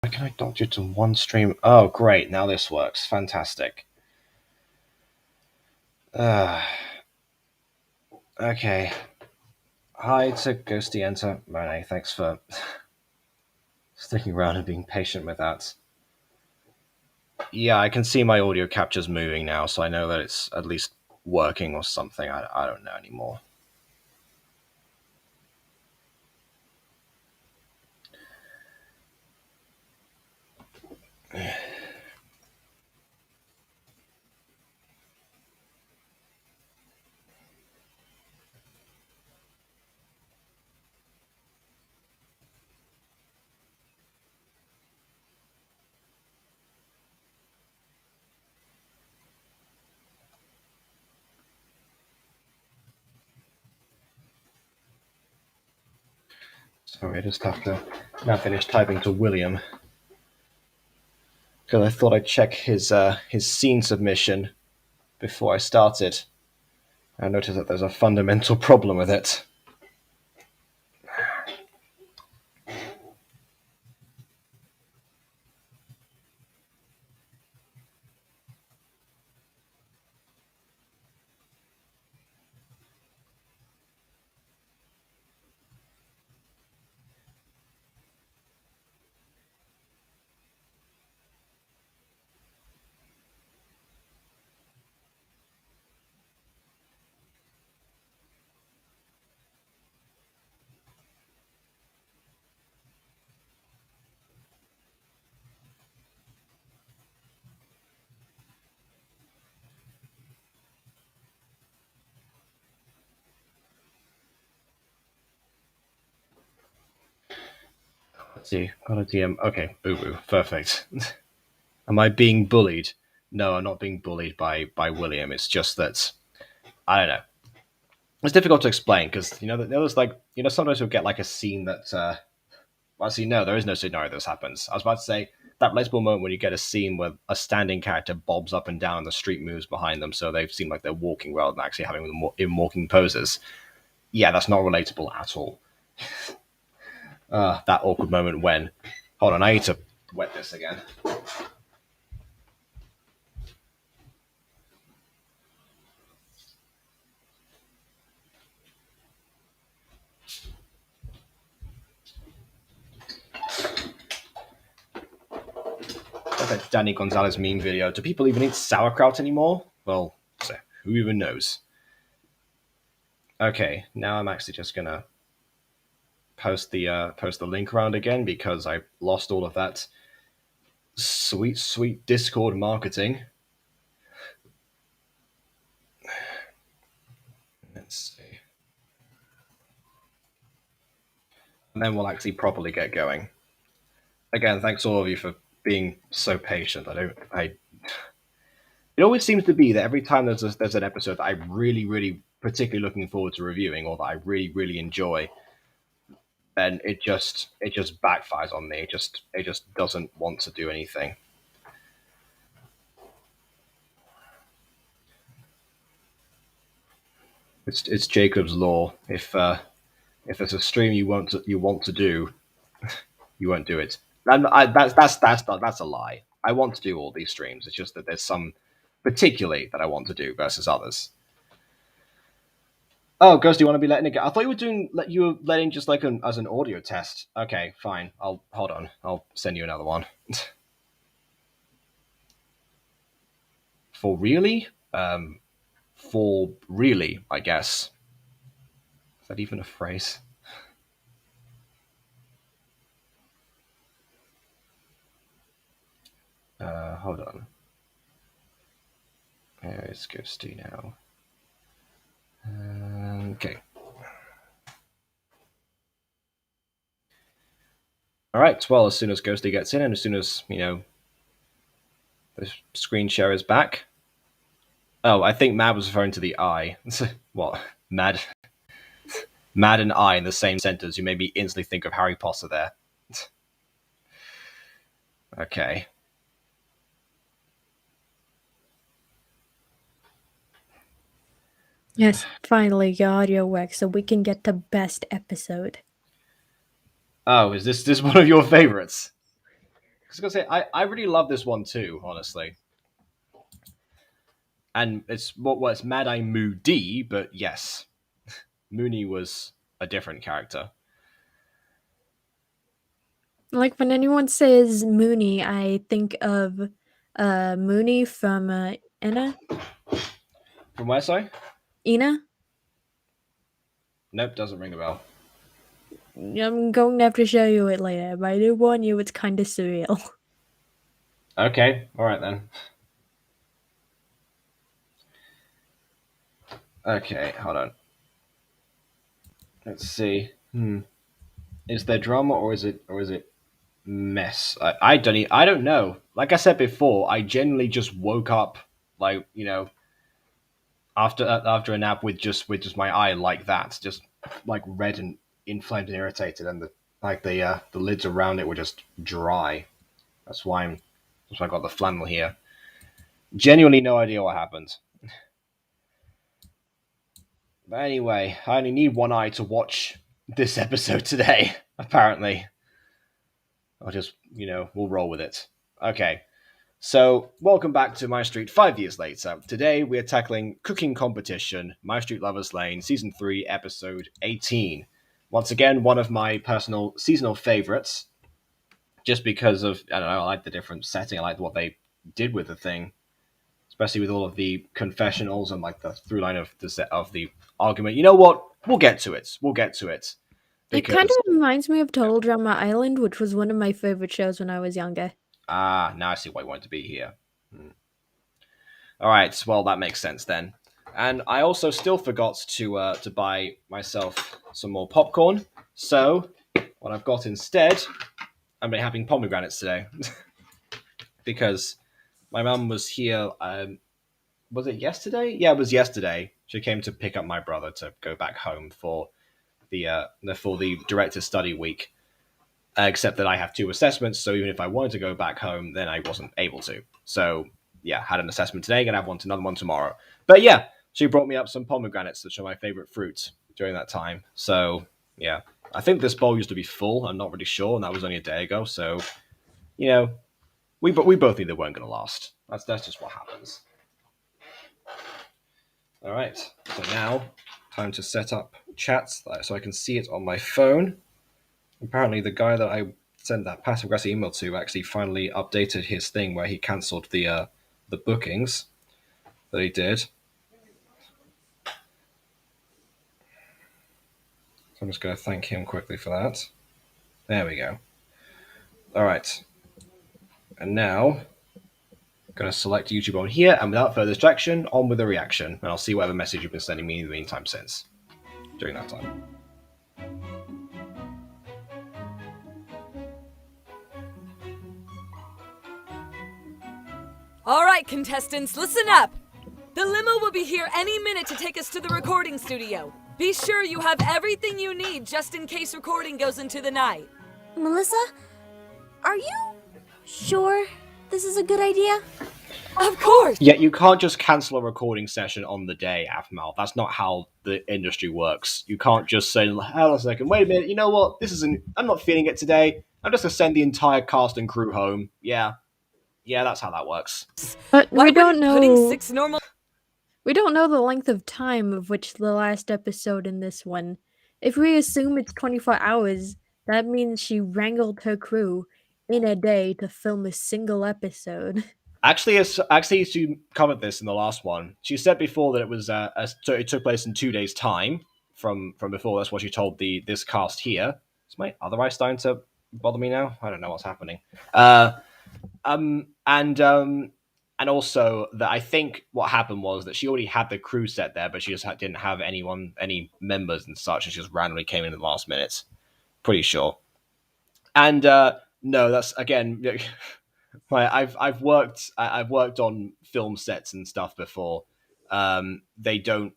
Why can I dodge it in one stream? Oh, great. Now this works. Fantastic. Okay. Hi to Ghosty Enter. Monet, thanks for sticking around and being patient with that. Yeah, I can see my audio captures moving now, so I know that it's at least working or something. I don't know anymore. Sorry, I just have to now finish typing to William because I thought I'd check his scene submission before I started. I noticed that there's a fundamental problem with it. Let's see. Got a DM. Okay, boo boo. Perfect. Am I being bullied? No, I'm not being bullied by William. It's just that I don't know. It's difficult to explain because there's like sometimes you'll get like a scene that well, actually no, there is no scenario this happens. I was about to say that relatable moment when you get a scene where a standing character bobs up and down and the street moves behind them, so they seem like they're walking rather than actually having them in walking poses. Yeah, that's not relatable at all. That awkward moment when, hold on, I need to wet this again. That Danny Gonzalez meme video. Do people even eat sauerkraut anymore? Well, so who even knows? Okay, now I'm actually just gonna post the link around again because I lost all of that sweet Discord marketing. Let's see, and then we'll actually properly get going. Again, thanks all of you for being so patient. It always seems to be that every time there's an episode that I'm really particularly looking forward to reviewing or that I really enjoy, then it just backfires on me. It just doesn't want to do anything. It's Jacob's law. If there's a stream you want to do, you won't do it. And that's a lie. I want to do all these streams. It's just that there's some particularly that I want to do versus others. Oh, Ghost, do you want to be letting it go? I thought you were letting just like as an audio test. Okay, fine. I'll hold on. I'll send you another one. For really? For really, I guess. Is that even a phrase? Hold on. Where is Ghosty now? Okay. All right. Well, as soon as Ghosty gets in, and as soon as the screen share is back. Oh, I think Mad was referring to the eye. What? Mad and I in the same sentence. You made me instantly think of Harry Potter there. Okay. Yes, finally your audio works, so we can get the best episode. Oh, is this one of your favorites? I was gonna say I really love this one too, honestly. And it's what was Mad Eye Moody, but yes, Mooney was a different character. Like when anyone says Mooney, I think of Mooney from Ina. From where, sorry? Ina? Nope, doesn't ring a bell. I'm going to have to show you it later, but I do warn you it's kind of surreal. Okay, alright then. Okay, hold on. Let's see. Is there drama or is it mess? I don't know. Like I said before, I generally just woke up like after a nap with just my eye like that, just like red and inflamed and irritated, and the lids around it were just dry. That's why I got the flannel here. Genuinely no idea what happened. But anyway, I only need one eye to watch this episode today. Apparently, I'll just we'll roll with it. Okay. So, welcome back to MyStreet 5 years later. Today, we are tackling Cooking Competition, MyStreet Lovers Lane, Season 3, Episode 18. Once again, one of my personal seasonal favorites, just because of, I don't know, I like the different setting, I like what they did with the thing, especially with all of the confessionals and like the through line of the argument. You know what? We'll get to it. We'll get to it. It kind Because, of reminds me of Total Drama Island, which was one of my favorite shows when I was younger. now I see why I wanted to be here. All right, well that makes sense then. And I also still forgot to buy myself some more popcorn. So what I've got instead, I'm having pomegranates today because my mum was here. Was it yesterday? Yeah, it was yesterday. She came to pick up my brother to go back home for the director's study week. Except that I have two assessments, so even if I wanted to go back home, then I wasn't able to. So yeah, had an assessment today, gonna have another one tomorrow. But yeah, she brought me up some pomegranates, which are my favorite fruit during that time. So yeah, I think this bowl used to be full. I'm not really sure, and that was only a day ago. So you know, we both knew they weren't gonna last. That's just what happens. All right, so now time to set up chat so I can see it on my phone. Apparently, the guy that I sent that passive aggressive email to actually finally updated his thing where he cancelled the bookings that he did. So I'm just going to thank him quickly for that. There we go. All right, and now I'm going to select YouTube on here, and without further distraction, on with the reaction, and I'll see whatever message you've been sending me in the meantime since during that time. All right, contestants, listen up. The limo will be here any minute to take us to the recording studio. Be sure you have everything you need just in case recording goes into the night. Melissa, are you sure this is a good idea? Of course. Yeah, you can't just cancel a recording session on the day, Afmal. That's not how the industry works. You can't just say, "Hold on a second, wait a minute. You know what? I'm not feeling it today. I'm just gonna send the entire cast and crew home." Yeah, that's how that works. But Why we don't wouldn't putting know. 6 normal... We don't know the length of time of which the last episode in this one. If we assume it's 24 hours, that means she wrangled her crew in a day to film a single episode. Actually, she covered this in the last one. She said before that it was so it took place in 2 days' time from before. That's what she told this cast here. Is my other eye starting to bother me now? I don't know what's happening. And also that I think what happened was that she already had the crew set there, but she just didn't have any members and such, and she just randomly came in at the last minute. Pretty sure. And no, that's again. I've worked on film sets and stuff before. They don't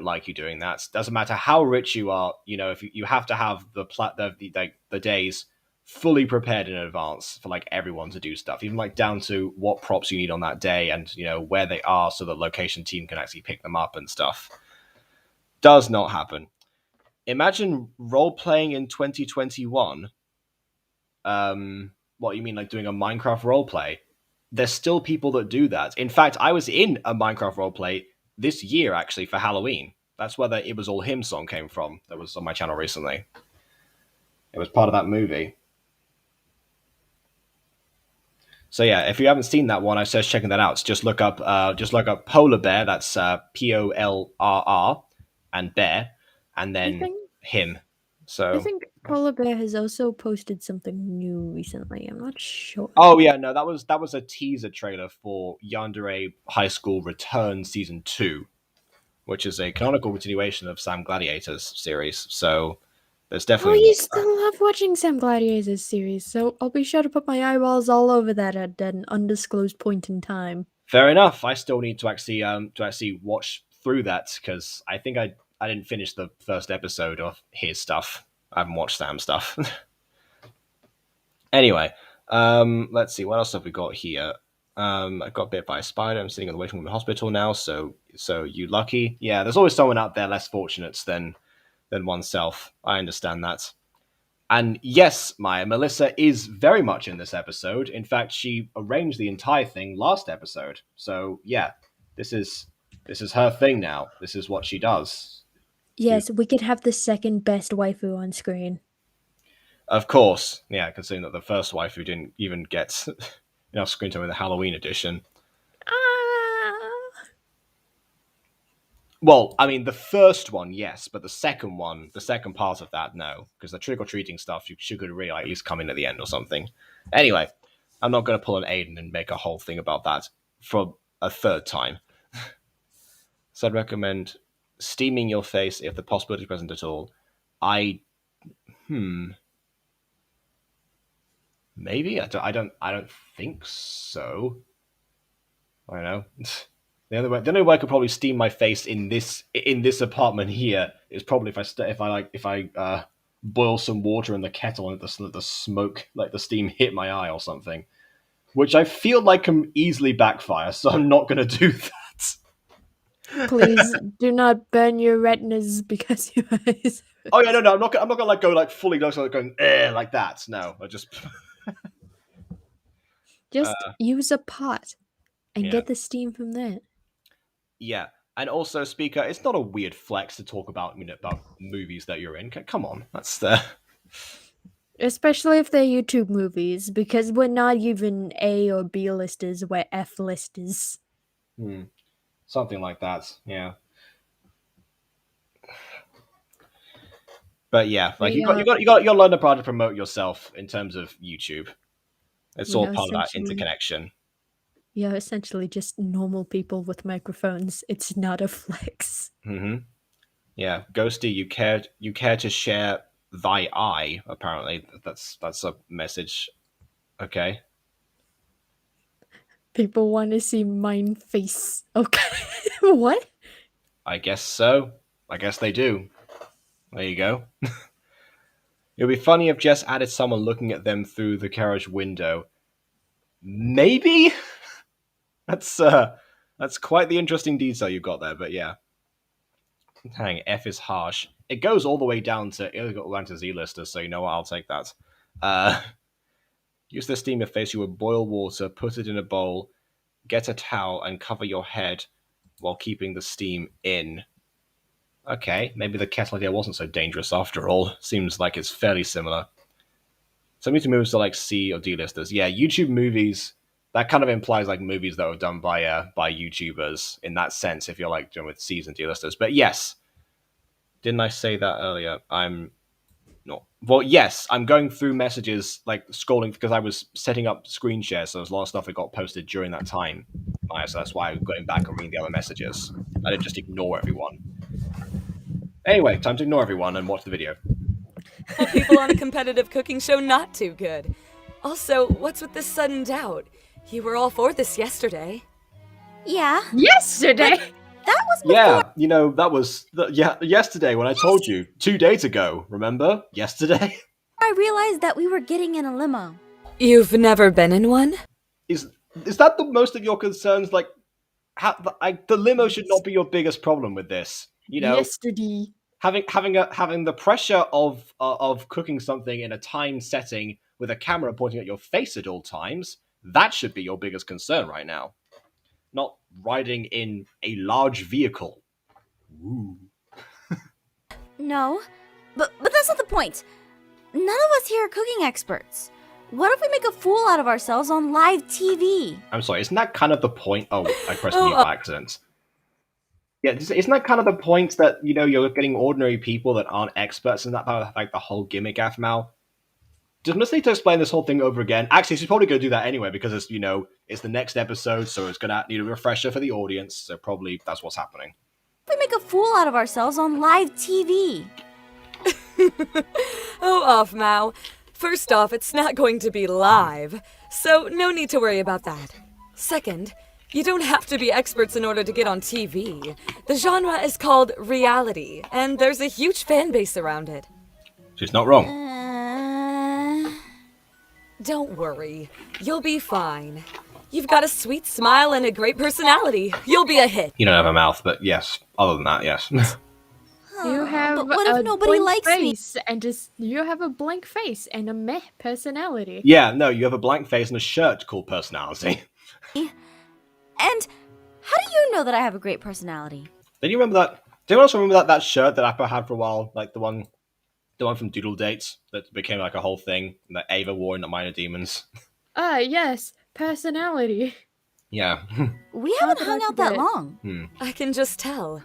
like you doing that. Doesn't matter how rich you are. If you have to have the days fully prepared in advance for like everyone to do stuff, even like down to what props you need on that day and where they are, so the location team can actually pick them up and stuff. Does not happen. Imagine role playing in 2021. what you mean, like doing a Minecraft roleplay. There's still people that do that. In fact, I was in a Minecraft roleplay this year actually for Halloween. That's where the It Was All Him song came from. That was on my channel recently. It was part of that movie. So yeah, if you haven't seen that one, I suggest checking that out. Just look up Polar Bear. That's Pollrr and Bear, and then him. I So think Polar Bear has also posted something new recently. I'm not sure. oh yeah, no, that was a teaser trailer for Yandere High School Return Season 2, which is a canonical continuation of Sam Gladiator's series. So there's Oh, definitely you still love watching Sam Gladiator's series, so I'll be sure to put my eyeballs all over that at an undisclosed point in time. fair enough. I still need to actually watch through that because I think I didn't finish the first episode of his stuff. I haven't watched Sam's stuff. Anyway, let's see what else have we got here. I got bit by a spider. I'm sitting in the waiting room in the hospital now. So you lucky? Yeah, there's always someone out there less fortunate than oneself. I understand that. And yes, Melissa is very much in this episode. In fact, she arranged the entire thing last episode. So yeah, this is her thing now. This is what she does. Yes, we could have the second best waifu on screen. Of course, yeah, considering that the first waifu didn't even get enough screen time in the Halloween edition. Well, I mean, the first one, yes, but the second part of that, no, because the trick-or-treating stuff, she could really at least come in at the end or something. Anyway, I'm not going to pull an Aiden and make a whole thing about that for a third time. So I'd recommend steaming your face if the possibility is present at all. Maybe I don't think so. I don't know. The only way I could probably steam my face in this apartment here is probably if I boil some water in the kettle and let the smoke, like the steam, hit my eye or something, which I feel like can easily backfire. So I'm not going to do that. Please do not burn your retinas because your eyes. Oh yeah, no, I'm not gonna like go like fully going like that. No, I just use a pot and yeah. get the steam from that. Yeah, and also, Speaker, it's not a weird flex to talk about about movies that you're in. Come on, that's the. Especially if they're YouTube movies, because we're not even A or B listers, we're F listers. Something like that, yeah. But yeah, like you got to learn how to promote yourself in terms of YouTube. It's all part of that interconnection. Yeah, essentially just normal people with microphones. It's not a flex. Mm-hmm. Yeah, Ghosty, you care to share thy eye? Apparently, that's a message. Okay. People want to see mine face. Okay. What? I guess so. I guess they do. There you go. It would be funny if Jess added someone looking at them through the carriage window. Maybe? That's quite the interesting detail you got there, but yeah. Hang, F is harsh. It goes all the way down to Z-listers, so you know what, I'll take that. Use the steam of face, you would boil water, put it in a bowl, get a towel, and cover your head while keeping the steam in. Okay, maybe the kettle idea wasn't so dangerous after all. Seems like it's fairly similar. Some YouTube movies are like C or D-listers. Yeah, YouTube movies, that kind of implies like movies that were done by YouTubers in that sense, if you're like doing with C's and D-listers. But yes, didn't I say that earlier? I'm not. Well, yes, I'm going through messages, like scrolling, because I was setting up screen share, so there's a lot of stuff that got posted during that time. So that's why I'm going back and reading the other messages. I didn't just ignore everyone. Anyway, time to ignore everyone and watch the video. Well, people on a competitive cooking show, not too good. Also, what's with this sudden doubt? You were all for this yesterday. Yeah. Yesterday? That was before. Yeah, that was yesterday when I told you 2 days ago. Remember? Yesterday. I realized that we were getting in a limo. You've never been in one? Is that the most of your concerns? The limo should not be your biggest problem with this. Yesterday. having the pressure of cooking something in a time setting with a camera pointing at your face at all times, that should be your biggest concern right now. Not riding in a large vehicle. Ooh. No, but that's not the point. None of us here are cooking experts. What if we make a fool out of ourselves on live TV? I'm sorry, isn't that kind of the point? Oh, I pressed mute by accident. Yeah, isn't that kind of the point that, you're getting ordinary people that aren't experts in that part of, like, the whole gimmick, Afmal? Does Miss need to explain this whole thing over again? Actually, she's probably going to do that anyway, because it's, it's the next episode, so it's going to need a refresher for the audience, so probably that's what's happening. We make a fool out of ourselves on live TV. Oh, off, Mao. First off, it's not going to be live, so no need to worry about that. Second, you don't have to be experts in order to get on TV. The genre is called reality, and there's a huge fan base around it. She's not wrong. Don't worry. You'll be fine. You've got a sweet smile and a great personality. You'll be a hit. You don't have a mouth, but yes. Other than that, yes. You have but what if a nobody blank likes me? face you have a blank face and a meh personality. Yeah, no, you have a blank face and a shirt called personality. And how do you know that I have a great personality? Did you remember that? Do you also remember that shirt that Appa had for a while? Like the one from Doodle Dates that became like a whole thing that Ava wore in the Minor Demons? Yes, personality. Yeah. We haven't hung out that long. I can just tell.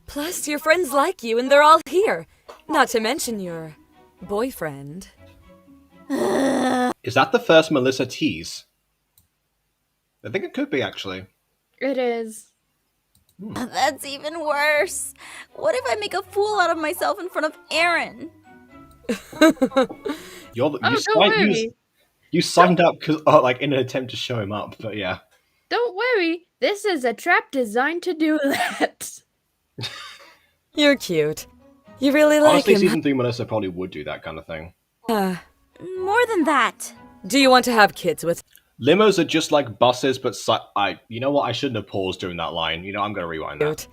Plus, your friends like you and they're all here. Not to mention your boyfriend. Is that the first Melissa tease? I think it could be, actually. It is. That's even worse. What if I make a fool out of myself in front of Aaron? You signed up because, in an attempt to show him up, but yeah. Don't worry, this is a trap designed to do that. You're cute. You really like Honestly, him. Season 3 Melissa probably would do that kind of thing. More than that. Do you want to have kids with? Limos are just like buses, but you know what? I shouldn't have paused during that line. I'm going to rewind that.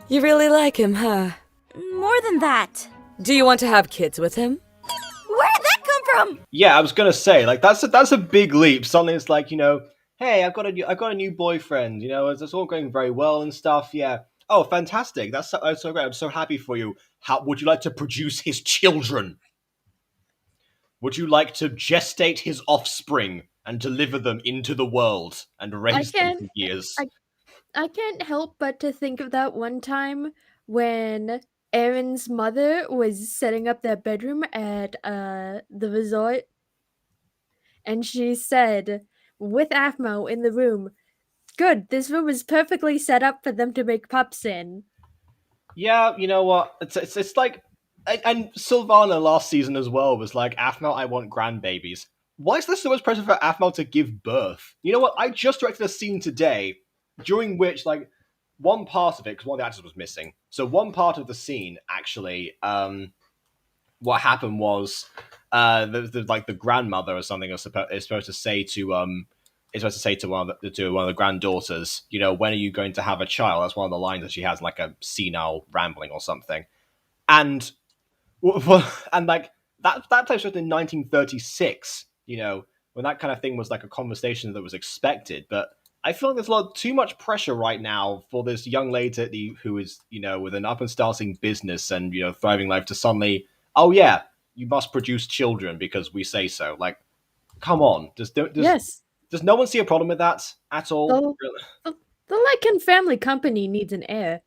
You really like him, huh? More than that. Do you want to have kids with him? Where did that come from? Yeah, I was going to say, like, that's a big leap. Suddenly it's like, hey, I've got a new boyfriend. It's all going very well and stuff. Yeah. Oh, fantastic. That's so great. I'm so happy for you. How would you like to produce his children? Would you like to gestate his offspring and deliver them into the world and raise them for years? I can't help but to think of that one time when Aaron's mother was setting up their bedroom at the resort, and she said, with Aphmo in the room, "Good, this room is perfectly set up for them to make pups in." Yeah, you know what? It's like, and Sylvana last season as well was like, Aphmo, I want grandbabies. Why is there so much pressure for Aphmo to give birth? You know what? I just directed a scene today during which, like, one part of it, because one of the actors was missing. So one part of the scene, actually, what happened was, the grandmother or something is supposed to say to one of the granddaughters, when are you going to have a child? That's one of the lines that she has, like a senile rambling or something. And like that takes place in 1936, when that kind of thing was like a conversation that was expected. But I feel like there's too much pressure right now for this young lady who is, with an up and starting business and, thriving life to suddenly, oh yeah, you must produce children because we say so. Like, come on. Yes. Does no one see a problem with that at all? The Lycan family company needs an heir.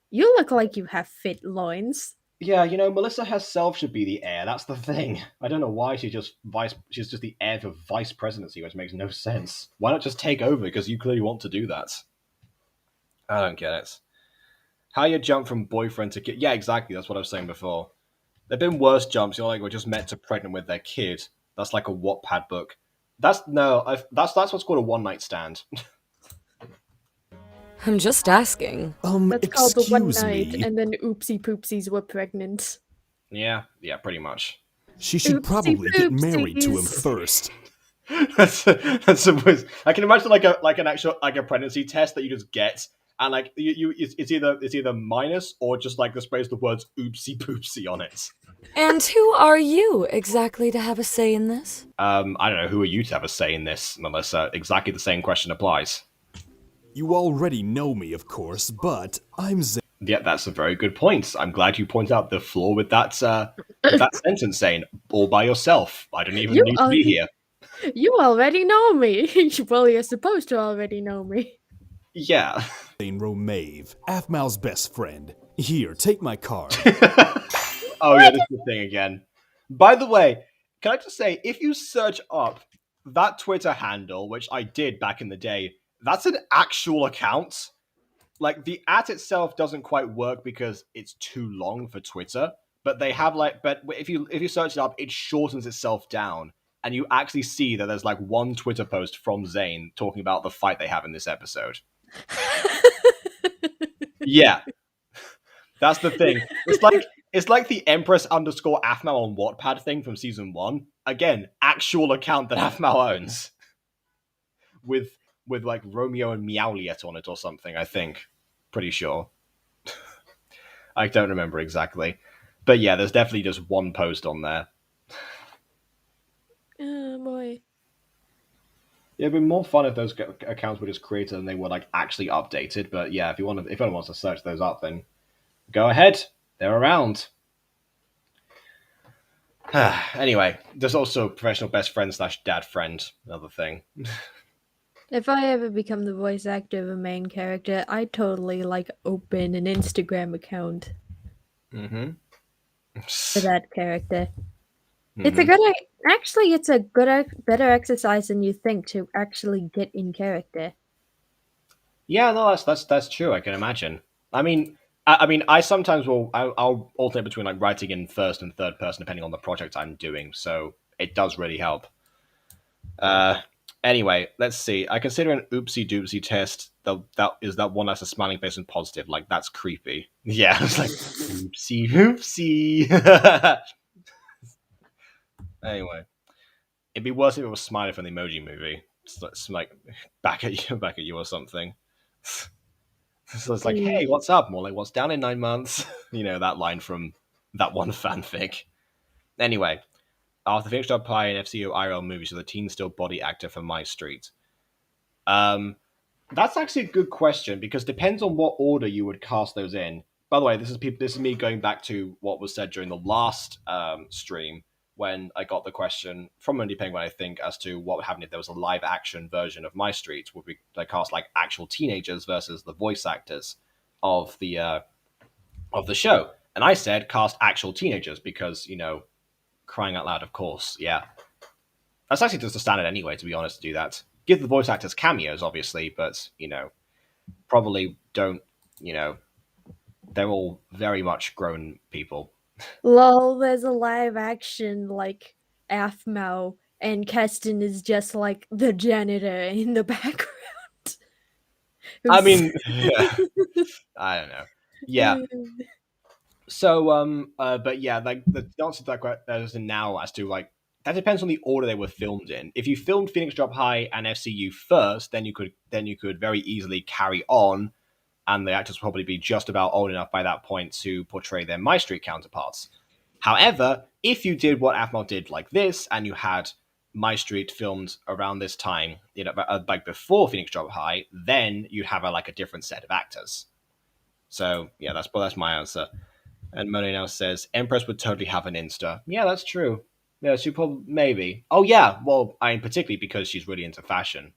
You look like you have fit loins. Yeah, Melissa herself should be the heir. That's the thing. I don't know why she's just the heir for vice presidency, which makes no sense. Why not just take over? Because you clearly want to do that. I don't get it. How you jump from boyfriend to kid? Yeah, exactly. That's what I was saying before. There've been worse jumps. We're just met to pregnant with their kid. That's like a Wattpad book. That's what's called a one night stand. I'm just asking. That's called the one night, and then oopsie poopsies were pregnant. Yeah, pretty much. She should probably get married to him first. That's I can imagine like an actual pregnancy test that you just get, and like it's either minus or just like displays the words "oopsie poopsie" on it. And who are you exactly to have a say in this? I don't know. Who are you to have a say in this, Melissa? Exactly the same question applies. You already know me, of course, but I'm Zane. Yeah, that's a very good point. I'm glad you pointed out the flaw with that sentence saying all by yourself. I don't even You need to be here. You already know me. Well, you're supposed to already know me. Yeah. Romave, Aphmau's best friend. Here, take my card. Oh yeah, this is the thing again. By the way, can I just say, if you search up that Twitter handle, which I did back in the day, that's an actual account. Like, the @ itself doesn't quite work because it's too long for Twitter, but they have but if you search it up, it shortens itself down, and you actually see that there's like one Twitter post from Zane talking about the fight they have in this episode. Yeah. That's the thing. It's like the Empress_Aphmau on Wattpad thing from season 1. Again, actual account that Aphmau owns. With like Romeo and Meowliet on it or something, I think. Pretty sure. I don't remember exactly. But yeah, there's definitely just one post on there. Oh boy. It'd be more fun if those accounts were just created and they were like actually updated. But yeah, if anyone wants to search those up, then go ahead. They're around. Anyway, there's also professional best friend / dad friend, another thing. If I ever become the voice actor of a main character, I'd totally open an Instagram account Mm-hmm. for that character. It's a good. Actually, it's a better exercise than you think to actually get in character. Yeah, no, that's true. I can imagine. I mean, I sometimes I'll alternate between like writing in first and third person depending on the project I'm doing. So it does really help. Anyway, let's see. I consider an oopsie doopsie test. That one that's a smiling face and positive. Like, that's creepy. Yeah, it's like oopsie oopsie. Anyway, it'd be worse if it was smiling from the Emoji Movie. It's like back at you or something. So it's like, hey, what's up? More like, what's down in 9 months? You know, that line from that one fanfic. Anyway, after Phoenix Job Pie and FCU IRL movies, so the teen still body actor for MyStreet. That's actually a good question because depends on what order you would cast those in. By the way, this is me going back to what was said during the last stream when I got the question from Wendy Penguin, I think, as to what would happen if there was a live action version of MyStreet. Would we cast like actual teenagers versus the voice actors of the show? And I said cast actual teenagers because, you know, crying out loud, of course, yeah. That's actually just a standard anyway, to be honest, to do that. Give the voice actors cameos, obviously, but, you know, probably don't, you know, they're all very much grown people. Lol, there's a live action Aphmau, and Keston is just like the janitor in the background. I mean, yeah. I don't know. Yeah. So, but yeah, like the answer to that question now as to like that depends on the order they were filmed in. If you filmed Phoenix Drop High and FCU first, then you could very easily carry on, and the actors will probably be just about old enough by that point to portray their MyStreet counterparts. However, if you did what Aphmau did like this, and you had MyStreet filmed around this time, you know, like before Phoenix Drop High, then you'd have a different set of actors. So yeah, that's my answer. And Moni now says Empress would totally have an Insta. Yeah, that's true. Yeah, she probably maybe. Oh yeah, well, I mean particularly because she's really into fashion.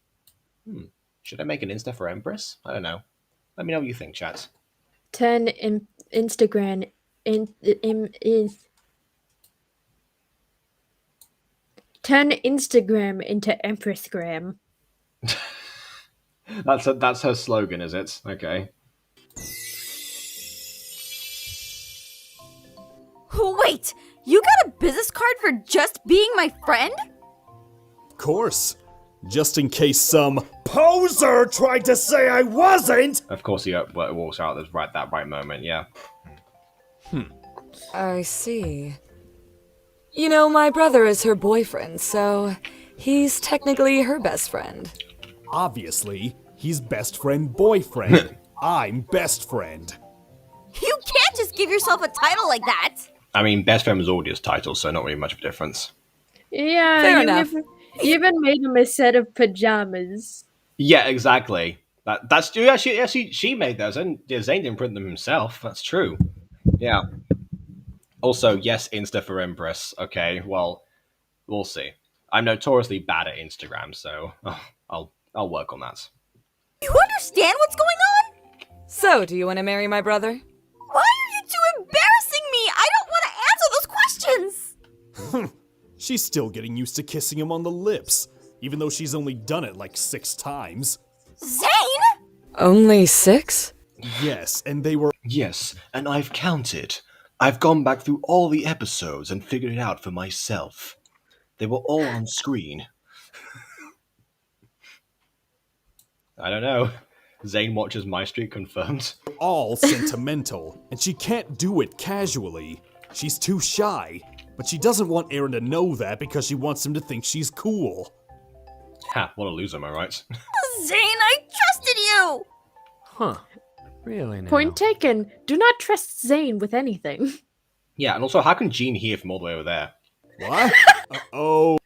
Should I make an Insta for Empress? I don't know. Let me know what you think, chat. Turn Instagram Turn Instagram into Empressgram. That's her slogan, is it? Okay. Wait, you got a business card for just being my friend? Of course. Just in case some poser tried to say I wasn't! Of course, he walks out at that right moment, yeah. I see. You know, my brother is her boyfriend, so he's technically her best friend. Obviously, he's best friend boyfriend. I'm best friend. You can't just give yourself a title like that. I mean, best friend was already his title, so not really much of a difference. Yeah, Fair you enough. you even made him a set of pajamas. Yeah, exactly. That's she made those, and Zane didn't print them himself. That's true. Yeah. Also, yes, Insta for Empress. Okay, well, we'll see. I'm notoriously bad at Instagram, so I'll work on that. You understand what's going on? So, do you want to marry my brother? Why are you two embarrassing me? I don't want to answer those questions. She's still getting used to kissing him on the lips, even though she's only done it like 6 times. Zane? Only 6? Yes, and they were Yes, and I've counted. I've gone back through all the episodes and figured it out for myself. They were all on screen. I don't know. Zane watches MyStreet confirmed. all sentimental, and she can't do it casually. She's too shy, but she doesn't want Aaron to know that because she wants him to think she's cool. Ha, what a loser, am I right? Zane, I trusted you. Huh. Really now? Point taken. Do not trust Zane with anything. Yeah, and also, how can Jean hear from all the way over there? What? Oh,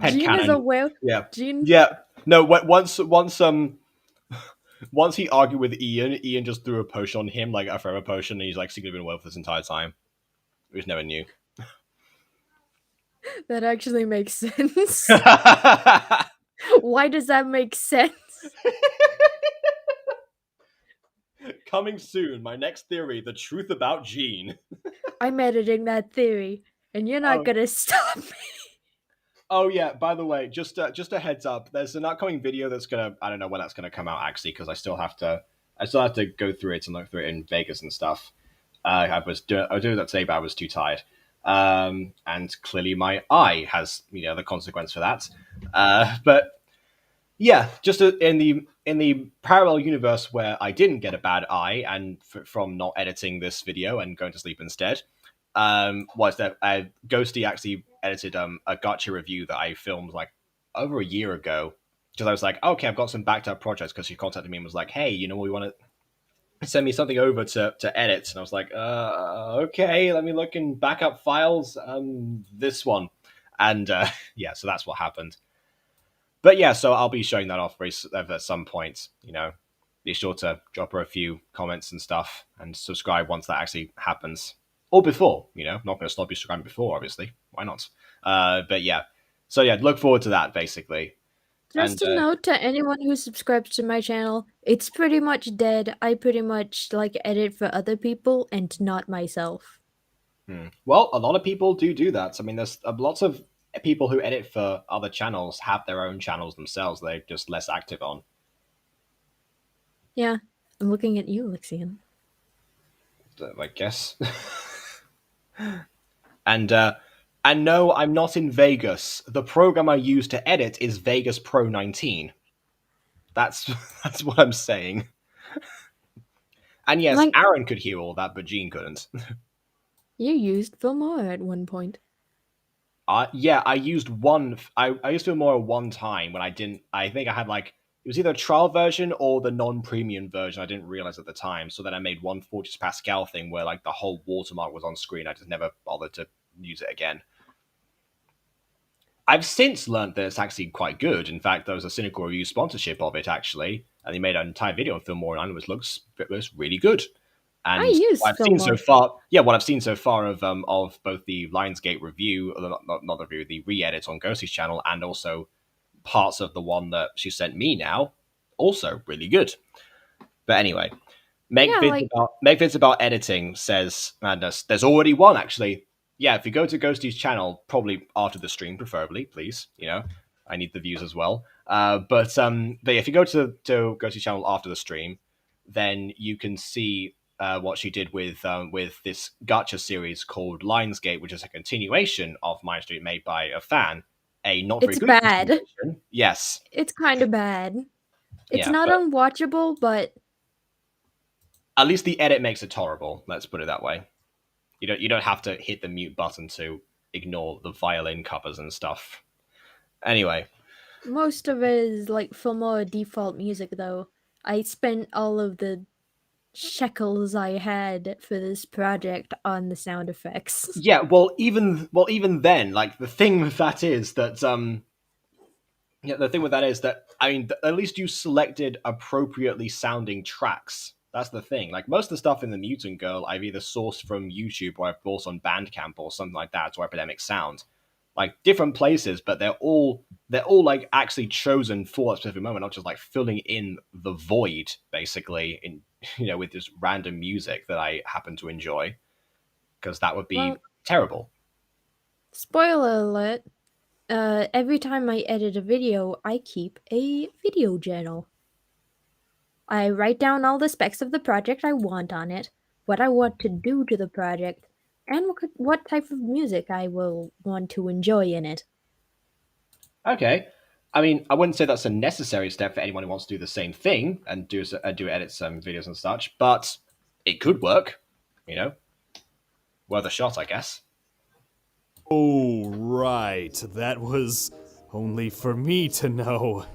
Jean is Headcanon. aware. Yeah. Jean. Yeah. No, once he argued with Ian just threw a potion on him, like a forever potion, and he's like secretly been aware for this entire time. We just never knew. That actually makes sense. Why does that make sense? Coming soon, my next theory, the truth about Jean. I'm editing that theory, and you're not Oh. gonna stop me. Oh yeah, by the way, just a heads up. There's an upcoming video that's I don't know when that's gonna come out actually, because I still have to go through it and look through it in Vegas and stuff. I was doing that today, but I was too tired. And clearly my eye has the consequence for that. But yeah, just in the parallel universe where I didn't get a bad eye and from not editing this video and going to sleep instead, was that Ghosty actually edited a gotcha review that I filmed like over a year ago. Because I was like, okay, I've got some backed up projects, because she contacted me and was like, hey, we want to send me something over to edit. And I was like, okay, let me look in backup files. This one. And yeah, so that's what happened. But yeah, so I'll be showing that off at some point. Be sure to drop her a few comments and stuff and subscribe once that actually happens. Or before, not going to stop you subscribing before, obviously. Why not? But yeah. So yeah, look forward to that, basically. Just a note to anyone who subscribes to my channel, it's pretty much dead. I pretty much edit for other people and not myself. Well, a lot of people do that. I mean, there's lots of people who edit for other channels have their own channels themselves. They're just less active on. Yeah, I'm looking at you, Lixian. I guess. And no, I'm not in Vegas. The program I use to edit is Vegas Pro 19. That's what I'm saying. And yes, Aaron could hear all that, but Jean couldn't. You used Filmora at one point. Yeah, I used one. I used Filmora one time when I didn't. I think I had it was either a trial version or the non-premium version. I didn't realize at the time. So then I made one Fortress Pascal thing where the whole watermark was on screen. I just never bothered to use it again. I've since learned that it's actually quite good. In fact, there was a Cynical Review sponsorship of it, actually. And they made an entire video on Filmora, and it looks really good. And I use what I've seen so far, what I've seen so far of both the Lionsgate review, not the review, the re-edit on Ghosty's channel, and also parts of the one that she sent me now, also really good. But anyway, Meg Vids about editing says, Madness, there's already one, actually. Yeah, if you go to Ghosty's channel, probably after the stream, preferably, please. I need the views as well. But if you go to Ghosty's channel after the stream, then you can see what she did with this gacha series called Lionsgate, which is a continuation of MyStreet made by a fan. A not very good bad. continuation. Yes. It's kind of bad. It's Yeah, not but unwatchable, but at least the edit makes it tolerable. Let's put it that way. You don't have to hit the mute button to ignore the violin covers and stuff. Anyway, most of it is Filmora default music, though. I spent all of the shekels I had for this project on the sound effects. Yeah, even then, like the thing with that is that the thing with that is that I mean, at least you selected appropriately sounding tracks. That's the thing. Like most of the stuff in the Mutant Girl, I've either sourced from YouTube or I've bought on Bandcamp or something like that, or Epidemic Sound, like different places, but they're all like actually chosen for a specific moment, not just like filling in the void, basically, in with just random music that I happen to enjoy, because that would be terrible. Spoiler alert. Every time I edit a video, I keep a video journal. I write down all the specs of the project I want on it, what I want to do to the project, and what type of music I will want to enjoy in it. Okay. I mean, I wouldn't say that's a necessary step for anyone who wants to do the same thing and do edit some videos and such, but it could work, worth a shot, I guess. Oh, right. That was only for me to know.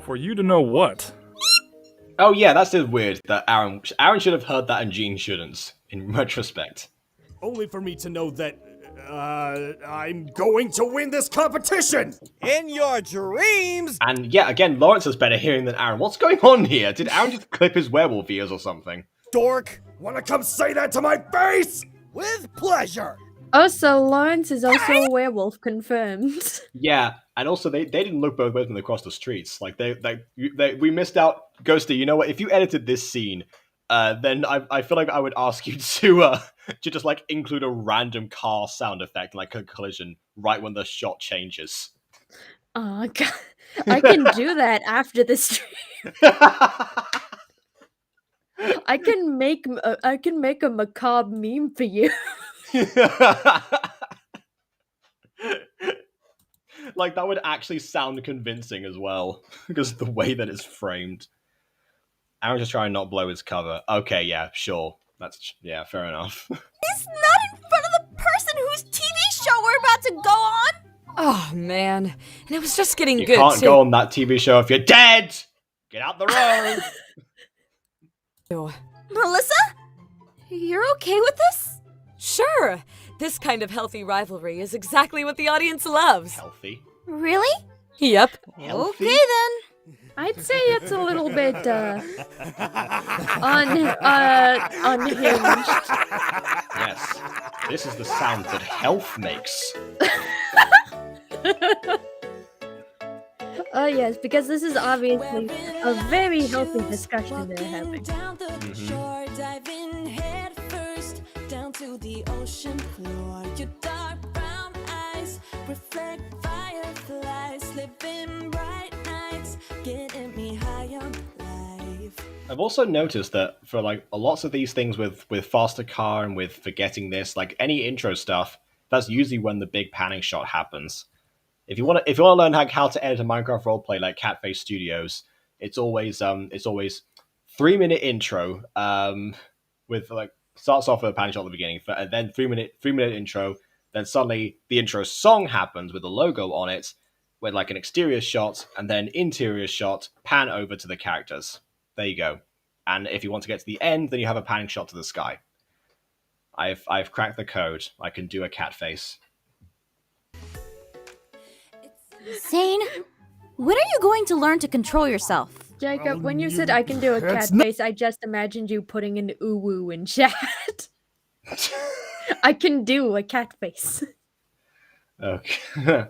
For you to know what? Oh yeah, that's just weird that Aaron should have heard that and Gene shouldn't, in retrospect. Only for me to know that, I'm going to win this competition! In your dreams! And yeah, again, Lawrence has better hearing than Aaron. What's going on here? Did Aaron just clip his werewolf ears or something? Dork! Wanna come say that to my face? With pleasure! Also, Lawrence is also a werewolf, confirmed. Yeah, and also they didn't look both ways when they crossed the streets. Like we missed out. Ghosty, you know what? If you edited this scene, then I feel like I would ask you to just like include a random car sound effect, like a collision, right when the shot changes. Oh god, I can do that after the stream. I can make a macabre meme for you. Like that would actually sound convincing as well, because of the way that it's framed. Aaron's just trying to not blow his cover. Okay, yeah, sure. Fair enough. It's not in front of the person whose TV show we're about to go on! Oh, man. And it was just getting You good, can't too. go on that TV show if you're dead! Get out the road! Melissa? You're okay with this? Sure. This kind of healthy rivalry is exactly what the audience loves. Healthy. Really? Yep. Healthy? Okay then. I'd say it's a little bit unhinged. Yes. This is the sound that health makes. Oh yes, because this is obviously a very healthy discussion they're having. To the ocean floor, your dark brown eyes reflect fireflies, living bright nights, getting me high on life. I've also noticed that for like lots of these things with faster car and with forgetting this, like any intro stuff, that's usually when the big panning shot happens. If you want to learn how to edit a Minecraft roleplay like Catface Studios, it's always 3-minute intro with like. Starts off with a panning shot at the beginning, and then 3-minute intro. Then suddenly the intro song happens with a logo on it, with like an exterior shot, and then interior shot, pan over to the characters. There you go. And if you want to get to the end, then you have a panning shot to the sky. I've cracked the code. I can do a cat face. Zane, when are you going to learn to control yourself? Jacob, when you said I can do a cat face, I just imagined you putting an ooh-woo in chat. I can do a cat face. Okay.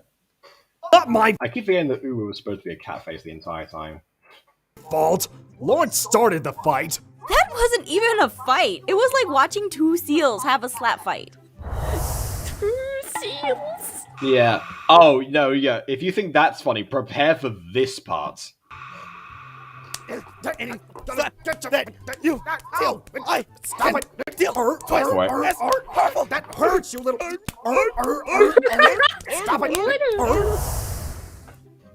Not my I keep forgetting that Uwu was supposed to be a cat face the entire time. fault. Lawrence started the fight. That wasn't even a fight. It was like watching two seals have a slap fight. Two seals? Yeah. Oh, no, yeah. If you think that's funny, prepare for this part. Stop it! That hurts, you little... Stop it!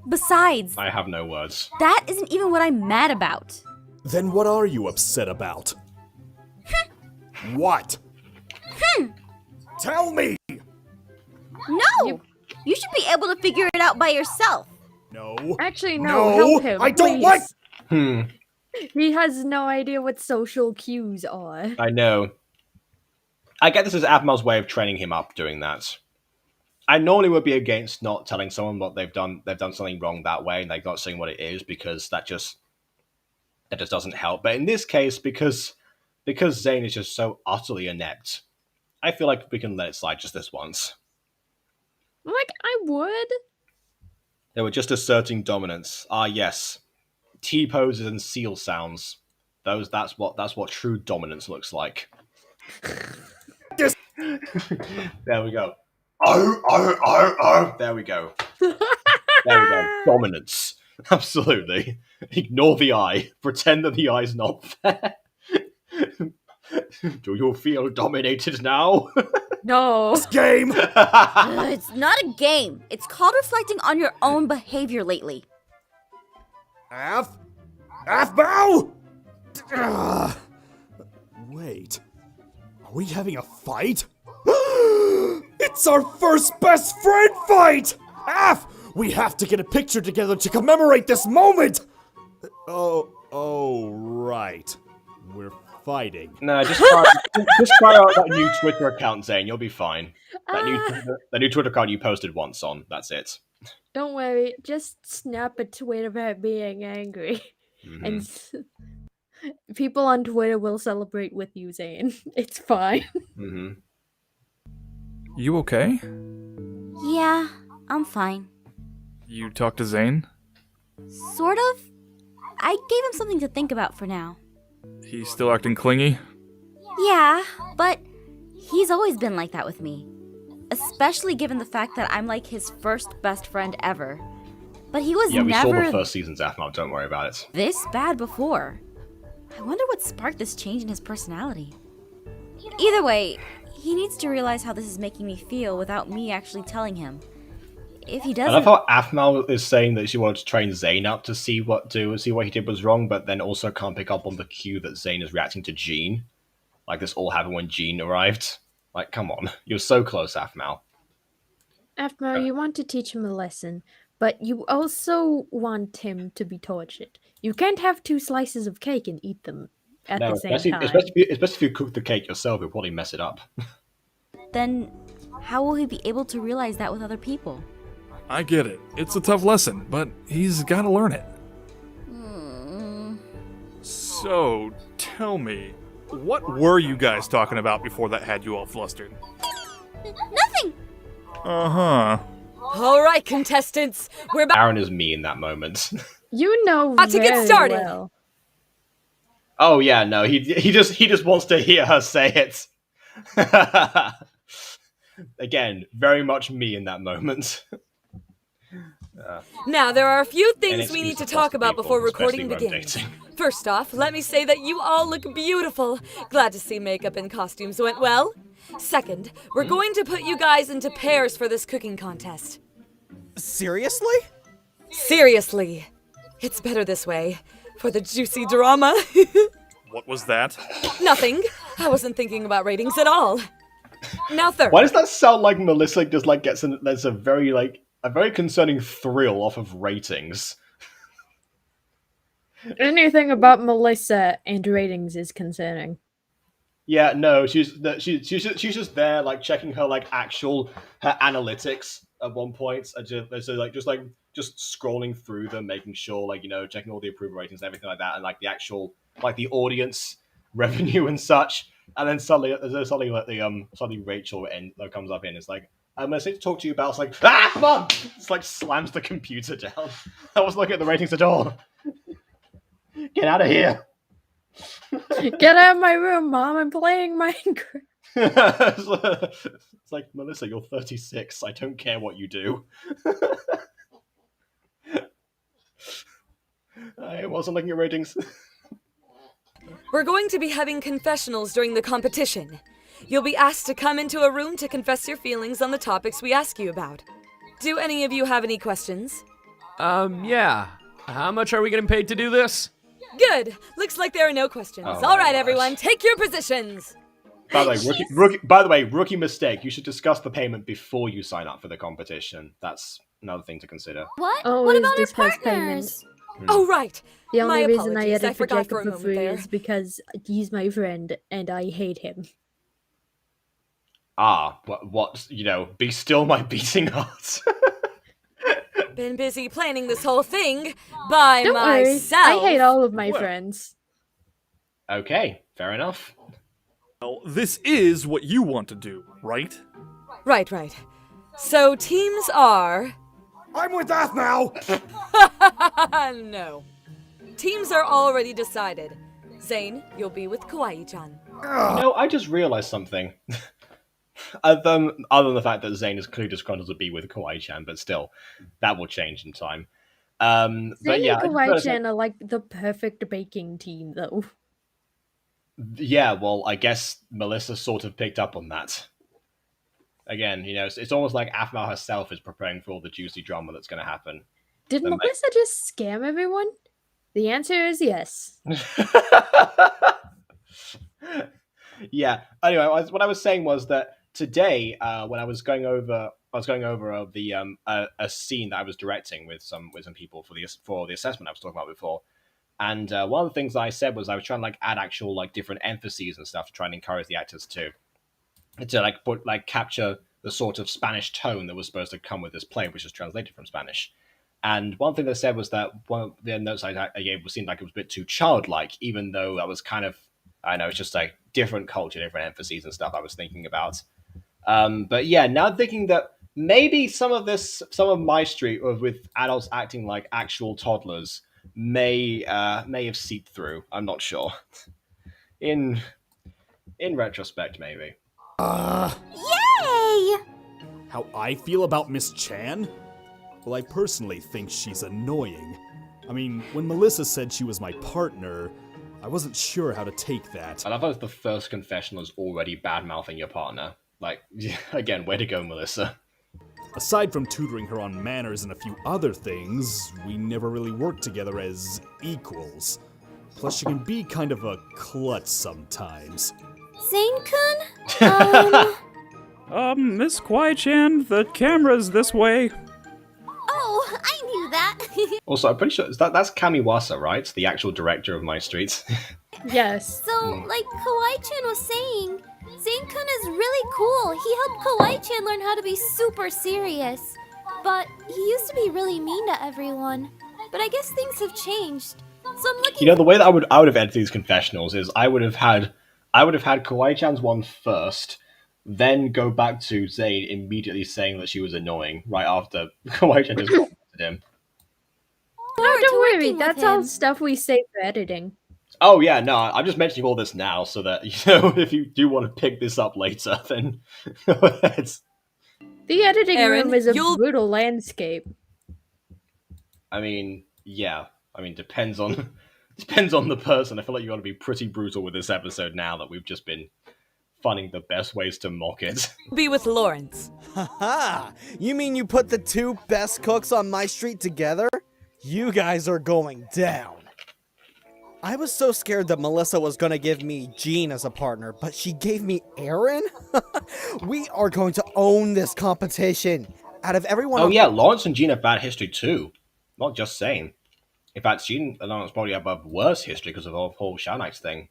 Besides, I have no words. that isn't even what I'm mad about. Then what are you upset about? What? Tell me! No! You should be able to figure it out by yourself. No. Actually, no, help him, I don't please. like... He has no idea what social cues are. I know. I get this as Aphmau's way of training him up doing that. I normally would be against not telling someone what they've done. They've done something wrong that way, and they're not saying what it is because that just doesn't help. But in this case, because Zane is just so utterly inept, I feel like we can let it slide just this once. Like, I would. They were just asserting dominance. Ah, yes, T poses and seal sounds. That's what true dominance looks like. There we go. Oh. There we go. There we go. Dominance. Absolutely. Ignore the eye. Pretend that the eye's not there. Do you feel dominated now? No. Game! It's not a game. It's called reflecting on your own behavior lately. Aphmau! Wait. Are we having a fight? It's our first best friend fight! We have to get a picture together to commemorate this moment! Oh, right. We're fighting. No, just try out that new Twitter account, Zane. You'll be fine. That new Twitter account you posted once on. That's it. Don't worry. Just snap a tweet about being angry. Mm-hmm. And people on Twitter will celebrate with you, Zane. It's fine. Mm-hmm. You okay? Yeah, I'm fine. You talked to Zane? Sort of. I gave him something to think about for now. He's still acting clingy? Yeah, but he's always been like that with me. Especially given the fact that I'm like his first best friend ever. But he was Yeah, we saw never the first season's Aphmau. Don't worry about it. this bad before. I wonder what sparked this change in his personality. Either way, he needs to realize how this is making me feel without me actually telling him. If he I doesn't... love how Aphmau is saying that she wanted to train Zane up to see what he did was wrong, but then also can't pick up on the cue that Zane is reacting to Jean. Like this all happened when Jean arrived. Like, come on. You're so close, Aphmau. Aphmau, you want to teach him a lesson, but you also want him to be tortured. You can't have 2 slices of cake and eat them at the same time. Especially if you cook the cake yourself, you'll probably mess it up. Then how will he be able to realize that with other people? I get it. It's a tough lesson, but he's gotta learn it. So, tell me, what were you guys talking about before that had you all flustered? Nothing! Uh-huh. All right, contestants, we're about Aaron is me in that moment. You know to get very started. well. Oh yeah, no, he just wants to hear her say it. Again, very much me in that moment. Now, there are a few An things we excuse need to to talk bust about people, before recording especially when begins. dating. First off, let me say that you all look beautiful. Glad to see makeup and costumes went well. Second, we're going to put you guys into pairs for this cooking contest. Seriously? Seriously. It's better this way. For the juicy drama. What was that? Nothing. I wasn't thinking about ratings at all. Now third. Why does that sound like Melissa just like there's a very concerning thrill off of ratings? Anything about Melissa and ratings is concerning. Yeah, no, she's just there like checking her her analytics at one point, just scrolling through them, making sure checking all the approval ratings and everything like that, and the actual the audience revenue and such. And then suddenly Rachel comes up in. It's like, I'm going to talk to you about. It's like, come on! It's slams the computer down. I wasn't looking at the ratings at all. Get out of here! Get out of my room, Mom. I'm playing Minecraft. It's like, Melissa, you're 36. I don't care what you do. I wasn't looking at ratings. We're going to be having confessionals during the competition. You'll be asked to come into a room to confess your feelings on the topics we ask you about. Do any of you have any questions? Yeah. How much are we getting paid to do this? Good. Looks like there are no questions. Oh All my right, gosh. everyone, take your positions. By the way, rookie mistake. You should discuss the payment before you sign up for the competition. That's another thing to consider. What? Always What about our discuss partners? Oh, right. The My only reason I apologies, edit for forgot for Jacob a for moment free there. is because he's my friend and I hate him. What, be still my beating heart. Been busy planning this whole thing by Don't worry, myself. I hate all of my Well. friends. Okay, fair enough. Well, this is what you want to do, right? Right. So teams are... I'm with Aphmau! no. Teams are already decided. Zane, you'll be with Kawaii-chan. I just realized something. other than the fact that Zane is clearly disgruntled to be with Kawaii-chan, but still, that will change in time. Zane But yeah, and Kawaii-chan are like the perfect baking team, though. yeah, well, I guess Melissa sort of picked up on that. Again, it's almost like Aphmau herself is preparing for all the juicy drama that's going to happen. Did Then Melissa just scam everyone? The answer is yes. Yeah. Anyway, what I was saying was that today, when I was going over a scene that I was directing with some people for the assessment I was talking about before, and one of the things I said was I was trying to add actual different emphases and stuff to try and encourage the actors to capture the sort of Spanish tone that was supposed to come with this play, which is translated from Spanish. And one thing they said was that one of the notes I gave seemed like it was a bit too childlike, even though that was kind of, I know, it's just different culture, different emphases and stuff I was thinking about. But yeah, now thinking that maybe some of MyStreet with adults acting like actual toddlers may have seeped through. I'm not sure. In retrospect, maybe. Yay! How I feel about Miss Chan? Well, I personally think she's annoying. I mean, when Melissa said she was my partner, I wasn't sure how to take that. I love how it's the first confessional is already bad-mouthing your partner. Again, way to go, Melissa. Aside from tutoring her on manners and a few other things, we never really worked together as equals. Plus, she can be kind of a klutz sometimes. Zane-kun? Miss Kwai-chan, the camera's this way. Oh, I knew that. Also, I'm pretty sure that's Kamiwasa, right? The actual director of MyStreet. Yes. So, like Kawaii-chan was saying, Zane-kun is really cool. He helped Kawaii-chan learn how to be super serious. But he used to be really mean to everyone. But I guess things have changed. So I'm looking The way that I would have edited these confessionals is I would have had Kawaii-chan's one first, then go back to Zane immediately saying that she was annoying right after Kawaii-chan just complimented him. No, don't worry. working with That's all him. stuff we save for editing. Oh yeah, no, I'm just mentioning all this now so that if you do want to pick this up later, then go ahead. The editing Aaron, room is a you'll- brutal landscape. I mean, yeah. I mean, depends on the person. I feel like you got to be pretty brutal with this episode now that we've just been finding the best ways to mock it. Be with Lawrence. Haha! You mean you put the two best cooks on MyStreet together? You guys are going down. I was so scared that Melissa was gonna give me Jean as a partner, but she gave me Aaron? We are going to own this competition. Out of everyone... Oh yeah, Lawrence and Jean have bad history too. Not just saying. In fact, Jean and Lawrence probably have a worse history because of the whole Shao Knights thing.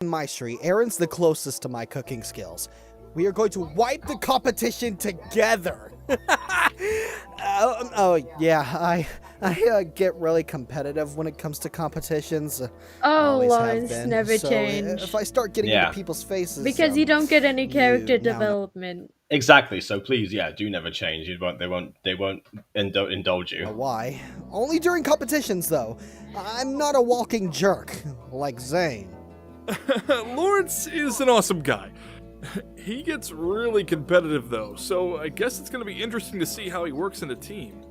MyStreet, Aaron's the closest to my cooking skills. We are going to wipe the competition together. Yeah, I get really competitive when it comes to competitions. Oh, Always have Lawrence been. never So, changed. If I start getting Yeah. into people's faces, Because you don't get any character you now know. development. Exactly. So please, yeah, do never change. They won't indulge you. Why? Only during competitions, though. I'm not a walking jerk like Zane. Lawrence is an awesome guy. He gets really competitive though, so I guess it's gonna be interesting to see how he works in a team.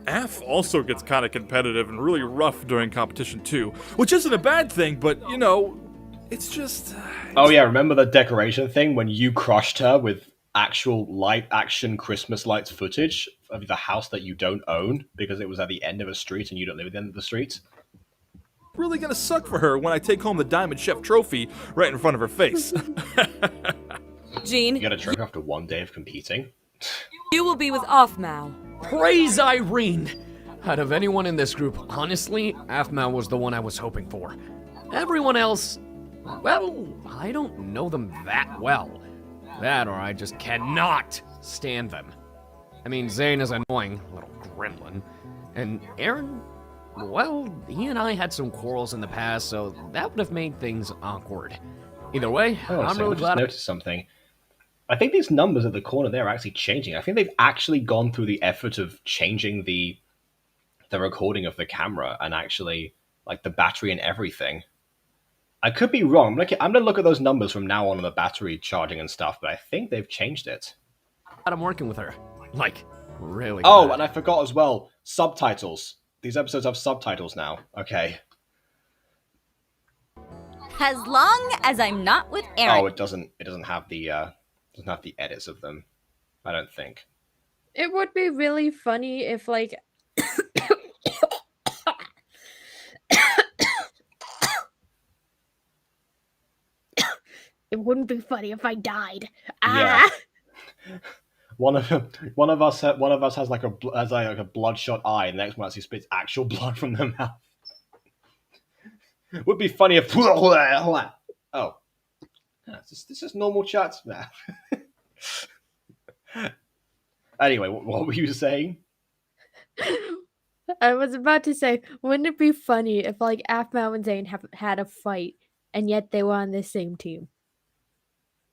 Af also gets kind of competitive and really rough during competition too, which isn't a bad thing, but it's just... Oh yeah, remember the decoration thing when you crushed her with actual live action Christmas lights footage of the house that you don't own because it was at the end of a street and you don't live at the end of the street? really gonna suck for her when I take home the Diamond Chef trophy right in front of her face. Jean, You got a trophy after one day of competing? you will be with Offmau. Praise Irene! Out of anyone in this group, honestly, Aphmau was the one I was hoping for. Everyone else, well, I don't know them that well. That or I just cannot stand them. I mean, Zane is annoying, little gremlin. And Aaron, well, he and I had some quarrels in the past, so that would have made things awkward. Either way, I'm really glad. I noticed something. I think these numbers at the corner there are actually changing. I think they've actually gone through the effort of changing the recording of the camera and actually like the battery and everything. I could be wrong. I'm gonna look at those numbers from now on the battery charging and stuff, but I think they've changed it. I'm working with her. Like, really Oh, glad. and I forgot as well, subtitles. These episodes have subtitles now. Okay. As long as I'm not with Aaron. Oh, it doesn't have the edits of them. I don't think. It would be really funny if, like, it wouldn't be funny if I died. Yeah. One of us has like a bloodshot eye, and the next one actually spits actual blood from their mouth. Would be funny if oh, this is normal chat now. Anyway, what were you saying? I was about to say, wouldn't it be funny if, like, Aphmau and Zane have had a fight, and yet they were on the same team?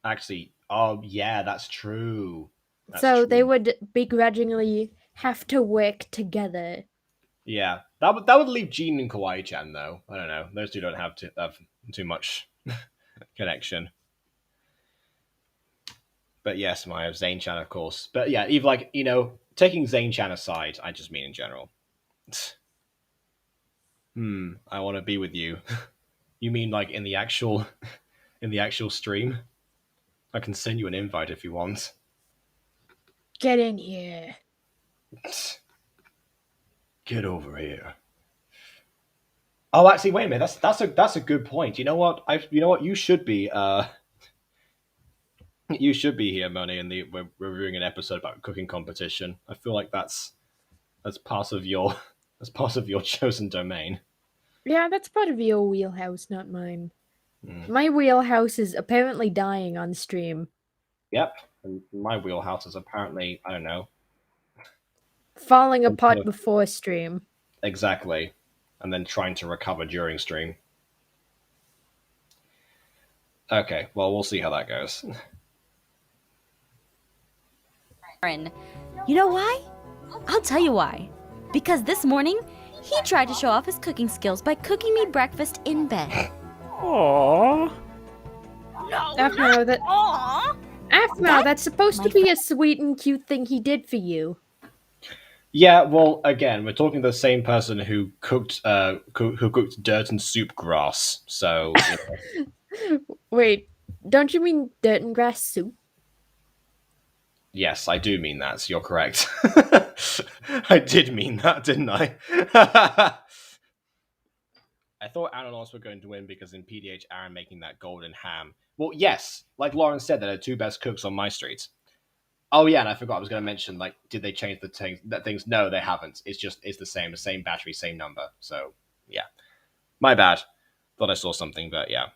Actually, oh yeah, that's true. So they would begrudgingly have to work together. Yeah, that would leave Jean and Kawaii-chan though. I don't know; those two don't have too much connection. But yes, I have Zane-chan, of course. But yeah, even like taking Zane-chan aside, I just mean in general. I want to be with you. You mean like in the actual stream? I can send you an invite if you want. Get in here. Get over here. Oh, actually, wait a minute. That's a good point. You know what? You should be here, Moni, and we're reviewing an episode about cooking competition. I feel like that's part of your chosen domain. Yeah, that's part of your wheelhouse, not mine. My wheelhouse is apparently dying on stream. Yep, and my wheelhouse is apparently, I don't know, falling apart before stream. Exactly, and then trying to recover during stream. Okay, well, we'll see how that goes. You know why? I'll tell you why. Because this morning, he tried to show off his cooking skills by cooking me breakfast in bed. Aww. Aphmau, that's supposed to be a sweet and cute thing he did for you. Yeah, well, again, we're talking to the same person who cooked dirt and soup grass. So. Wait, don't you mean dirt and grass soup? Yes, I do mean that. So you're correct. I did mean that, didn't I? I thought Ananas were going to win because in PDH, Aaron making that golden ham. Well, yes, like Lauren said, they're the two best cooks on MyStreet. Oh yeah, and I forgot I was going to mention, like, did they change the things? No, they haven't. It's the same battery, same number. So yeah, my bad. Thought I saw something, but yeah.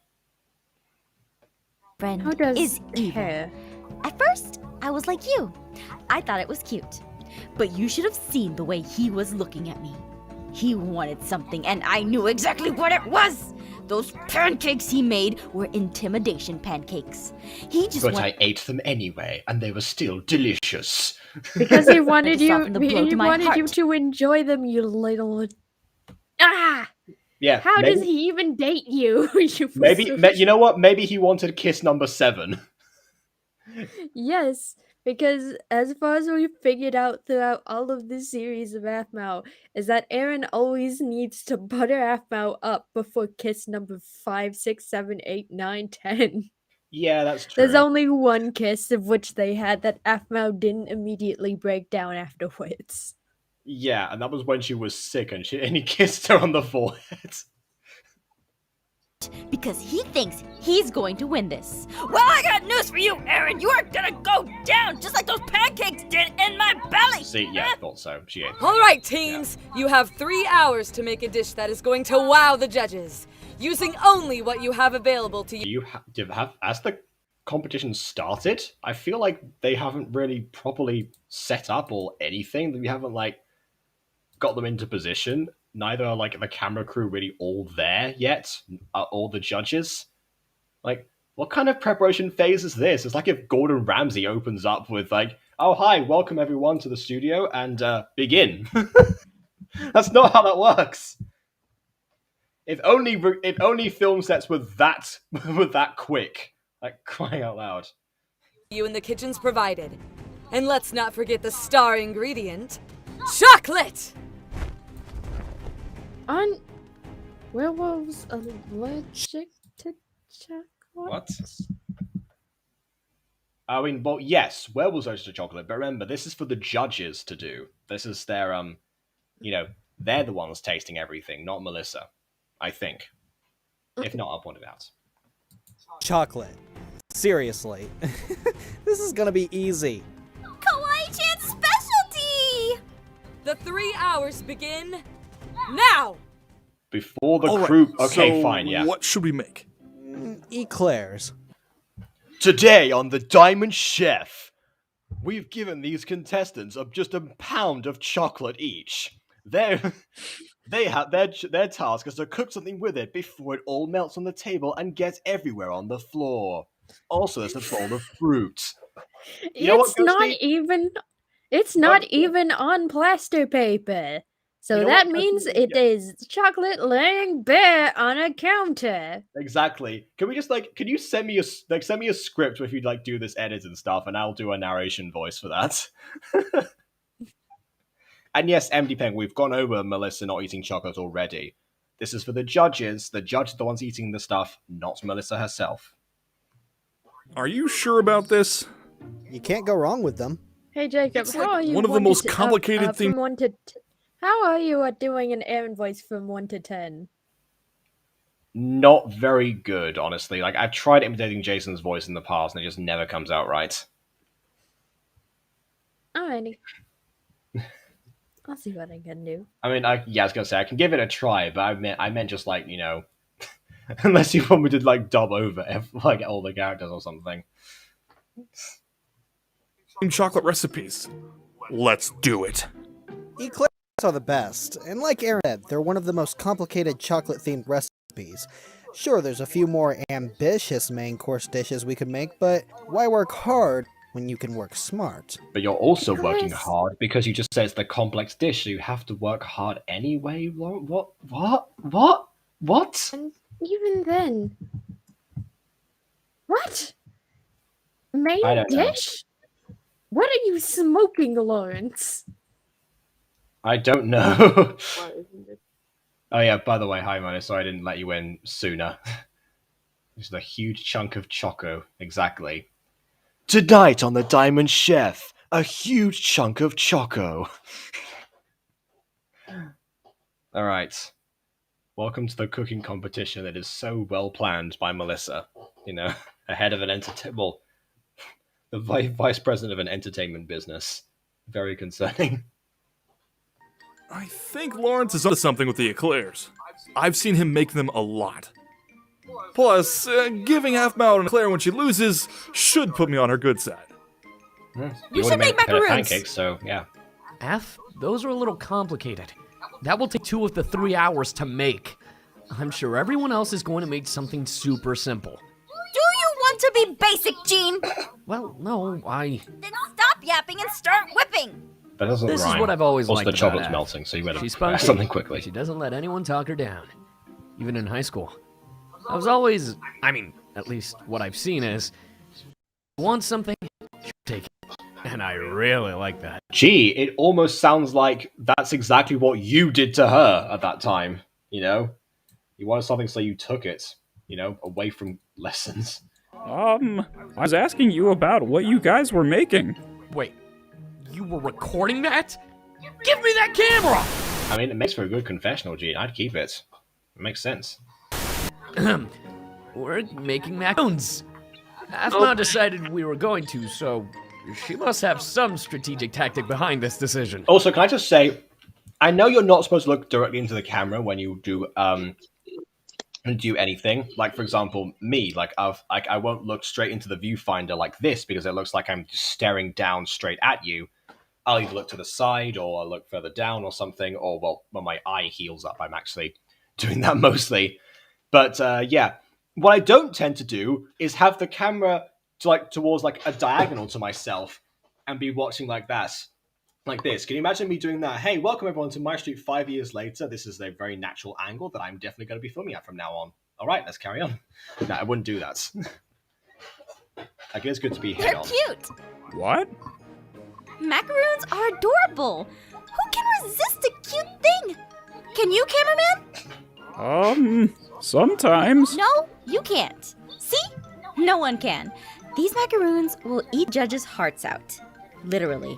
Friend How does is evil. At first, I was like you. I thought it was cute. But you should have seen the way he was looking at me. He wanted something, and I knew exactly what it was. Those pancakes he made were intimidation pancakes. But I ate them anyway, and they were still delicious. Because he wanted you to enjoy them, you little... Ah! Yeah. How does he even date you? You know what? Maybe he wanted kiss number 7. Yes, because as far as we've figured out throughout all of this series of Aphmau, is that Aaron always needs to butter Aphmau up before kiss number 5, 6, 7, 8, 9, 10. Yeah, that's true. There's only one kiss of which they had that Aphmau didn't immediately break down afterwards. Yeah, and that was when she was sick and he kissed her on the forehead. Because he thinks he's going to win this. Well, I got news for you, Aaron. You are gonna go down just like those pancakes did in my belly. See, yeah, I thought so. She ate. All right, teams. You have 3 hours to make a dish that is going to wow the judges, using only what you have available to you. As the competition started, I feel like they haven't really properly set up or anything. We haven't like got them into position. Neither are like the camera crew really all there yet. All the judges. Like, what kind of preparation phase is this? It's like if Gordon Ramsay opens up with like, "Oh hi, welcome everyone to the studio and begin." That's not how that works. If only film sets were that quick. Like, crying out loud. You in the kitchens provided. And let's not forget the star ingredient, chocolate! Aren't werewolves allergic to chocolate? What? I mean, well, yes, werewolves are allergic to chocolate, but remember, this is for the judges to do. This is their, they're the ones tasting everything, not Melissa. I think. If not, I'll point it out. Chocolate. Seriously. This is gonna be easy. Kawaii-chan's specialty! The 3 hours begin now! Before the All right, crew... Okay, so fine, yeah. What should we make? Eclairs. Today on The Diamond Chef, we've given these contestants just a pound of chocolate each. They have their task is to cook something with it before it all melts on the table and gets everywhere on the floor. Also, there's a bowl of fruit. You know It's what, not Ghosty? even. It's not even on plaster paper. So You know that what, means Ghosty? it is chocolate laying bare on a counter. Exactly. Can we just can you send me a script if you'd like do this edit and stuff, and I'll do a narration voice for that. And yes, MD Peng, we've gone over Melissa not eating chocolate already. This is for the judges. The judge is the ones eating the stuff, not Melissa herself. Are you sure about this? You can't go wrong with them. Hey Jacob, It's how like are you? one of the most complicated things. From 1 to how are you at doing an Aaron voice from 1 to 10? Not very good, honestly. Like, I've tried imitating Jason's voice in the past, and it just never comes out right. Alrighty. I'll see what I can do. I mean, I was gonna say I can give it a try, but I meant just unless you want me to dub over all the characters or something. Chocolate recipes. Let's do it. Eclairs are the best, and like Aaron said, they're one of the most complicated chocolate-themed recipes. Sure, there's a few more ambitious main course dishes we could make, but why work hard when you can work smart? But you're also Because- working hard because you just said it's the complex dish, so you have to work hard anyway. What? And even then, what? Main I don't know. dish? What are you smoking, Lawrence? I don't know. Oh yeah, by the way, hi Mona, sorry I didn't let you in sooner. Just a huge chunk of choco, exactly. Tonight on The Diamond Chef, a huge chunk of choco. Alright. Welcome to the cooking competition that is so well planned by Melissa. Ahead of an the vice president of an entertainment business. Very concerning. I think Lawrence is onto something with the eclairs. I've seen him make them a lot. Plus, giving Half Mal an eclair when she loses should put me on her good side. You should make macaroons. Pancakes, so yeah. F, those are a little complicated. That will take 2 of the 3 hours to make. I'm sure everyone else is going to make something super simple. Do you want to be basic, Gene? Well, no, Then stop yapping and start whipping. That doesn't This rhyme. is what I've always Also, liked the about chocolate's F. melting, so you better She's press spunky. something quickly. She doesn't let anyone talk her down. Even in high school. I was always, at least what I've seen is, want something, take it. And I really like that. Gee, it almost sounds like that's exactly what you did to her at that time, You wanted something, so you took it, away from lessons. I was asking you about what you guys were making. Wait, you were recording that? Give me that camera! I mean, it makes for a good confessional, Gene. I'd keep it. It makes sense. We're making macaroons. Afma decided we were going to, so She must have some strategic tactic behind this decision. Also, can I just say, I know you're not supposed to look directly into the camera when you do anything. Like, for example, me, I won't look straight into the viewfinder like this because it looks like I'm just staring down straight at you. I'll either look to the side or I'll look further down or something, or, well, when my eye heals up, I'm actually doing that mostly. But, yeah, what I don't tend to do is have the camera towards, like, a diagonal to myself and be watching like that. Like this. Can you imagine me doing that? Hey, welcome everyone to MyStreet 5 years later. This is a very natural angle that I'm definitely going to be filming at from now on. All right, let's carry on. No, I wouldn't do that. I guess it's good to be head They're on. cute. What? Macaroons are adorable. Who can resist a cute thing? Can you, cameraman? Sometimes. No, you can't. See? No one can. These macaroons will eat judges' hearts out. Literally.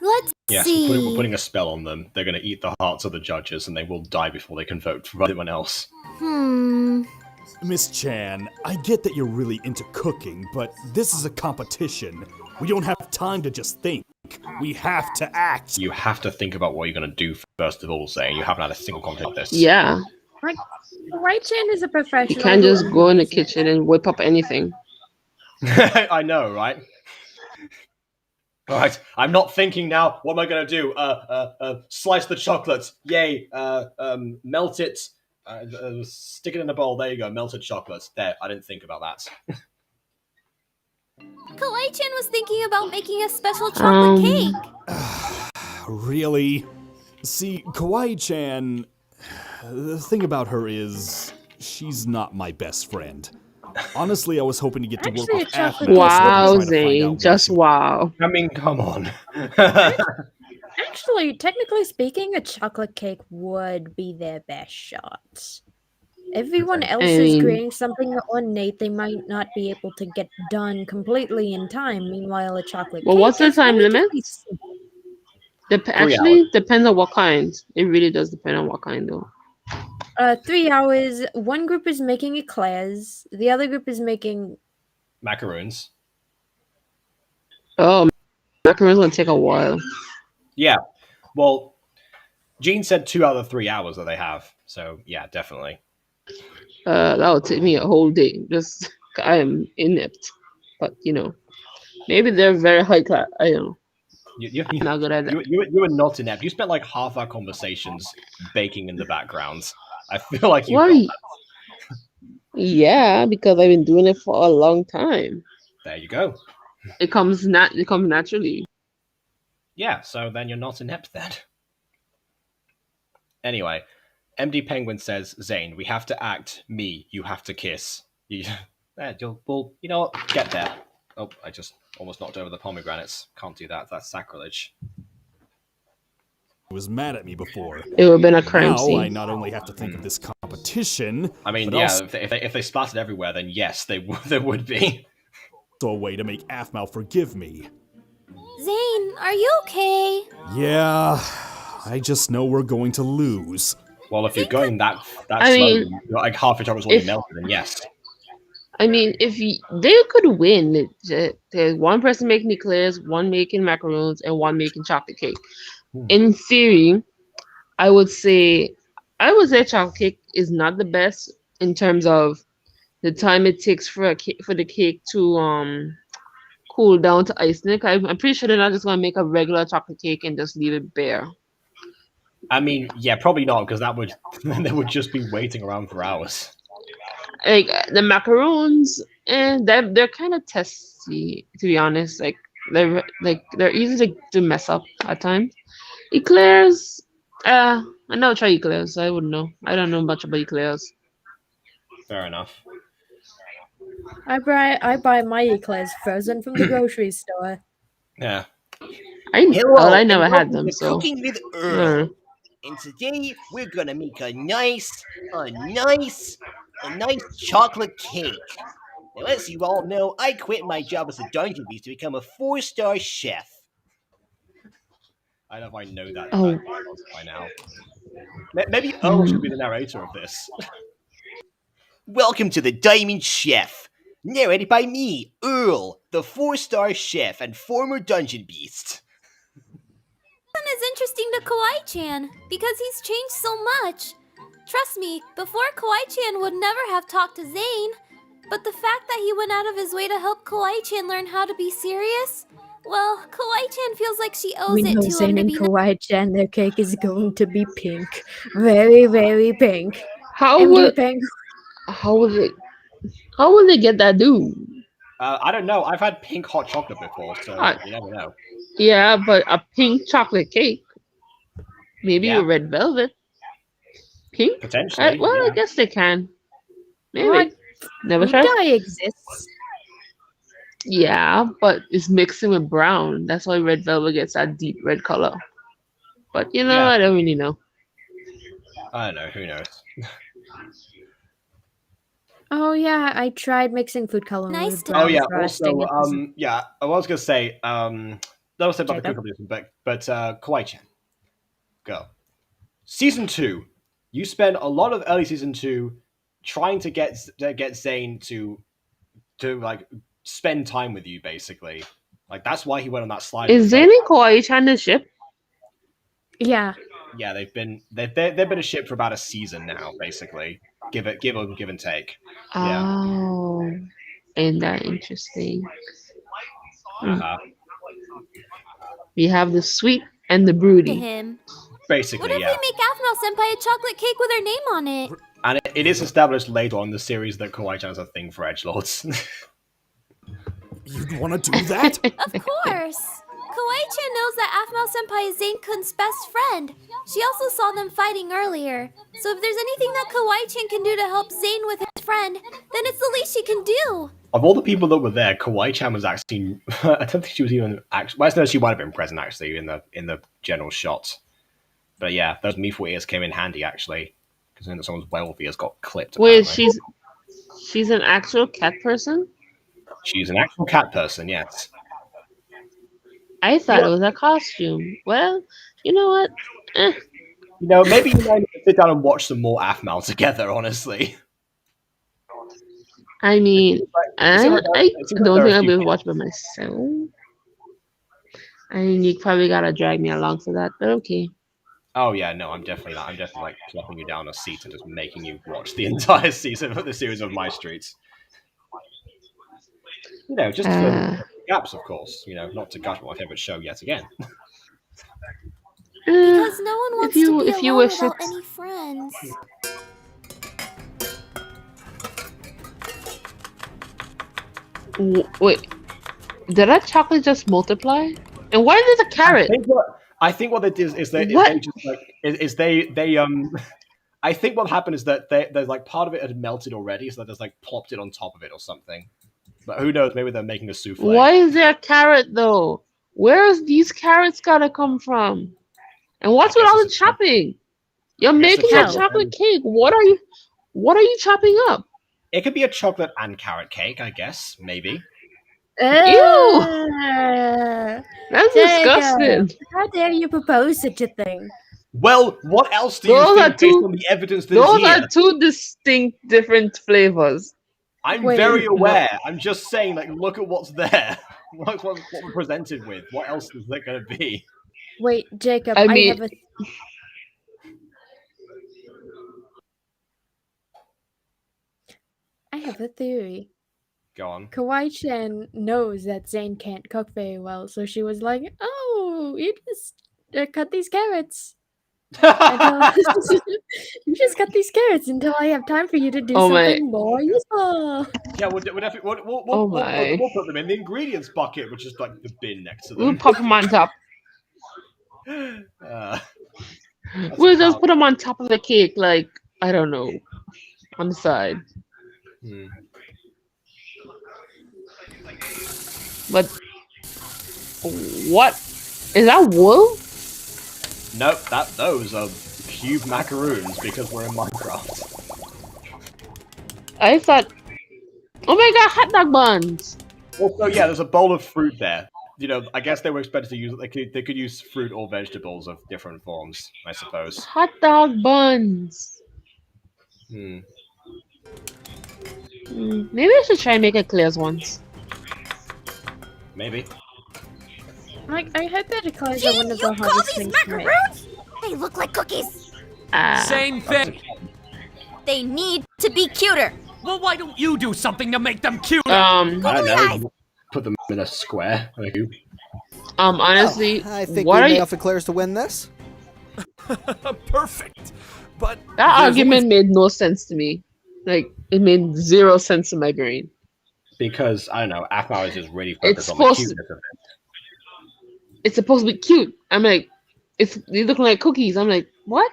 Let's Yes, see. we're putting a spell on them. They're going to eat the hearts of the judges and they will die before they can vote for anyone else. Miss Chan, I get that you're really into cooking, but this is a competition. We don't have time to just think. We have to act. You have to think about what you're going to do first of all, saying you haven't had a single conversation like this. Yeah. Like, Right-chan is a professional. You can't just go in the kitchen and whip up anything. I know, right? All right, I'm not thinking now. What am I going to do? Slice the chocolate. Yay. Melt it. Stick it in a bowl. There you go. Melted chocolate. There. I didn't think about that. Kawaii-chan was thinking about making a special chocolate cake. Really? See, Kawaii-chan, the thing about her is she's not my best friend. Honestly, I was hoping to get to work with Afna. Wow, Zane, just wow. I mean, come on. Actually, technically speaking, a chocolate cake would be their best shot. Everyone else is creating something ornate they might not be able to get done completely in time. Meanwhile, a chocolate cake. Well, what's the time limit? Actually, depends on what kind. It really does depend on what kind, though. 3 hours. One group is making eclairs. The other group is making macaroons. Oh, macaroons will take a while. Yeah. Well, Gene said 2 out of 3 hours that they have. So, yeah, definitely. That would take me a whole day. Just, I am inept. But, maybe they're very high class. I don't know. I'm not good at that. You were not inept. You spent like half our conversations baking in the background. I feel like you. Why? Yeah, because I've been doing it for a long time. There you go. It comes naturally. Yeah, so then you're not inept then. Anyway, MD Penguin says, Zane, we have to act. Me, you have to kiss. Well, you know what? Get there. Oh, I just almost knocked over the pomegranates. Can't do that. That's sacrilege. Was mad at me before. It would have been a crime now scene. I not only have to think of this competition. I mean, but yeah, also if they splattered everywhere, then yes, there would be. a way to make Afmal forgive me. Zane, are you okay? Yeah, I just know we're going to lose. Well, if you're going that slowly, like half your chocolate's already melted, then yes. I mean, if they could win, there's one person making eclairs, one making macaroons, and one making chocolate cake. In theory, I would say chocolate cake is not the best in terms of the time it takes for the cake to cool down to icing it. I'm pretty sure they're not just gonna make a regular chocolate cake and just leave it bare. I mean, yeah, probably not, because they would just be waiting around for hours. Like the macaroons, and they're kind of testy, to be honest. Like they're easy to mess up at times. Eclairs, I never try eclairs, so I wouldn't know. I don't know much about eclairs. Fair enough. I buy my eclairs frozen from the grocery store. Yeah. I never had them, so. Cooking with Earl. And today we're gonna make a nice chocolate cake. Now, as you all know, I quit my job as a dungeon beast to become a 4-star chef. I don't know if I know that Oh. by now. Maybe Earl should be the narrator of this. Welcome to the Diamond Chef, narrated by me, Earl, the 4-star chef and former dungeon beast. Is interesting to Kawaii-chan because he's changed so much. Trust me, before Kawaii-chan would never have talked to Zane. But the fact that he went out of his way to help Kawaii-chan learn how to be serious, well, Kawaii-chan feels like she owes We it know to him Zane to and be Kawaii-chan, their cake is going to be pink. Very, very pink. How MD would pink. how would they get that dude? I don't know. I've had pink hot chocolate before, so you never know. Yeah, but a pink chocolate cake. Maybe Yeah. with red velvet. Pink? Potentially. Well, yeah. I guess they can. Maybe. Like, Never food tried. dye exists. Yeah, but it's mixing with brown. That's why red velvet gets that deep red color. But Yeah. I don't really know. I don't know. Who knows? Oh yeah, I tried mixing food coloring Nice with to- brown Oh yeah. frosting. Also, It was- yeah. I was gonna say, that was said about the Jacob? cookie edition, but Kawaii-chan, go. Season 2, you spend a lot of early season 2 trying to get Zane to like spend time with you, basically. Like that's why he went on that slide. Is Zane and Kawaii-chan the ship? Yeah. Yeah, they've been a ship for about a season now, basically. Give and take. Yeah. Oh, ain't that interesting? Uh-huh. We have the sweet and the to broody. him. Basically, What if yeah. we make Aphmau-senpai a chocolate cake with her name on it? And it is established later on in the series that Kawaii-chan has a thing for edgelords. You'd want to do that? Of course! Kawaii-chan knows that Aphmau-senpai is Zane-kun's best friend. She also saw them fighting earlier. So if there's anything that Kawaii-chan can do to help Zane with his friend, then it's the least she can do. Of all the people that were there, Kawaii-chan was actually... I don't think she was even... Well, I know she might have been present, actually, in the general shot. But yeah, those Mifo ears came in handy, actually. Considering that someone's werewolf ears got clipped. Wait, apparently. she's an actual cat person? She's an actual cat person, yes. I thought it was a costume. Well, you know what? Maybe you might need to sit down and watch some more Aphmau together, honestly. I mean, I seems like don't there are think a I'll few be able to watch by myself. I mean, you probably gotta drag me along for that, but okay. Oh yeah, no, I'm definitely not. I'm definitely like plopping you down a seat and just making you watch the entire season of the series of MyStreet. Just to fill in gaps, of course. Not to gush my favorite show yet again. Because no one wants to be if you alone wish without it's- any friends. Wait, did that chocolate just multiply? And why is it a carrot? I think what they did is they What? just like they I think what happened is that there's like part of it had melted already, so they just like plopped it on top of it or something. But who knows? Maybe they're making a souffle. Why is there a carrot though? Where is these carrots gotta come from? And what's with all the chopping? You're making a chocolate chocolate and- cake. What are you chopping up? It could be a chocolate and carrot cake, I guess. Maybe. That's Jacob, disgusting. How dare you propose such a thing? Well, what else do you Those are think based two- on the evidence that's Those here? are two distinct different flavors. I'm Wait, very no. aware. I'm just saying, like, look at what's there. What we're presented with. What else is there going to be? Wait, Jacob, I I mean- have a theory. Go on. Kawaii-chan knows that Zane can't cook very well, so she was like, "Oh, you just cut these carrots. You just cut these carrots until I have time for you to do Oh my- something more useful." Yeah, we'll definitely Oh my. we'll put them in the ingredients bucket, which is like the bin next to We'll them. pop them on top. That's We'll just how- put them on top of the cake, like, I don't know, on the side. Hmm. But what is that wool? Nope, those are cube macaroons because we're in Minecraft. I thought, oh my god, hot dog buns. Also, yeah, there's a bowl of fruit there. I guess they were expected to use. They could use fruit or vegetables of different forms, I suppose. Hot dog buns. Hmm. Maybe I should try and make it clear once. Maybe. Like, I heard that eclairs are Gene, one of you the call hardest these things to make. macaroons? They look like cookies. Same thing. They need to be cuter. Well, why don't you do something to make them cute? I don't Googly eyes. know. Put them in a square. Like you. Honestly, Well, I think what we are may you? have declares to win this. Perfect. But That there's argument made no sense to me. Like, it made zero sense in my brain. Because, I don't know, Aphmau is just really It's focused on the supposed cuteness of it. It's supposed to be cute. I'm like, they're looking like cookies. I'm like, what?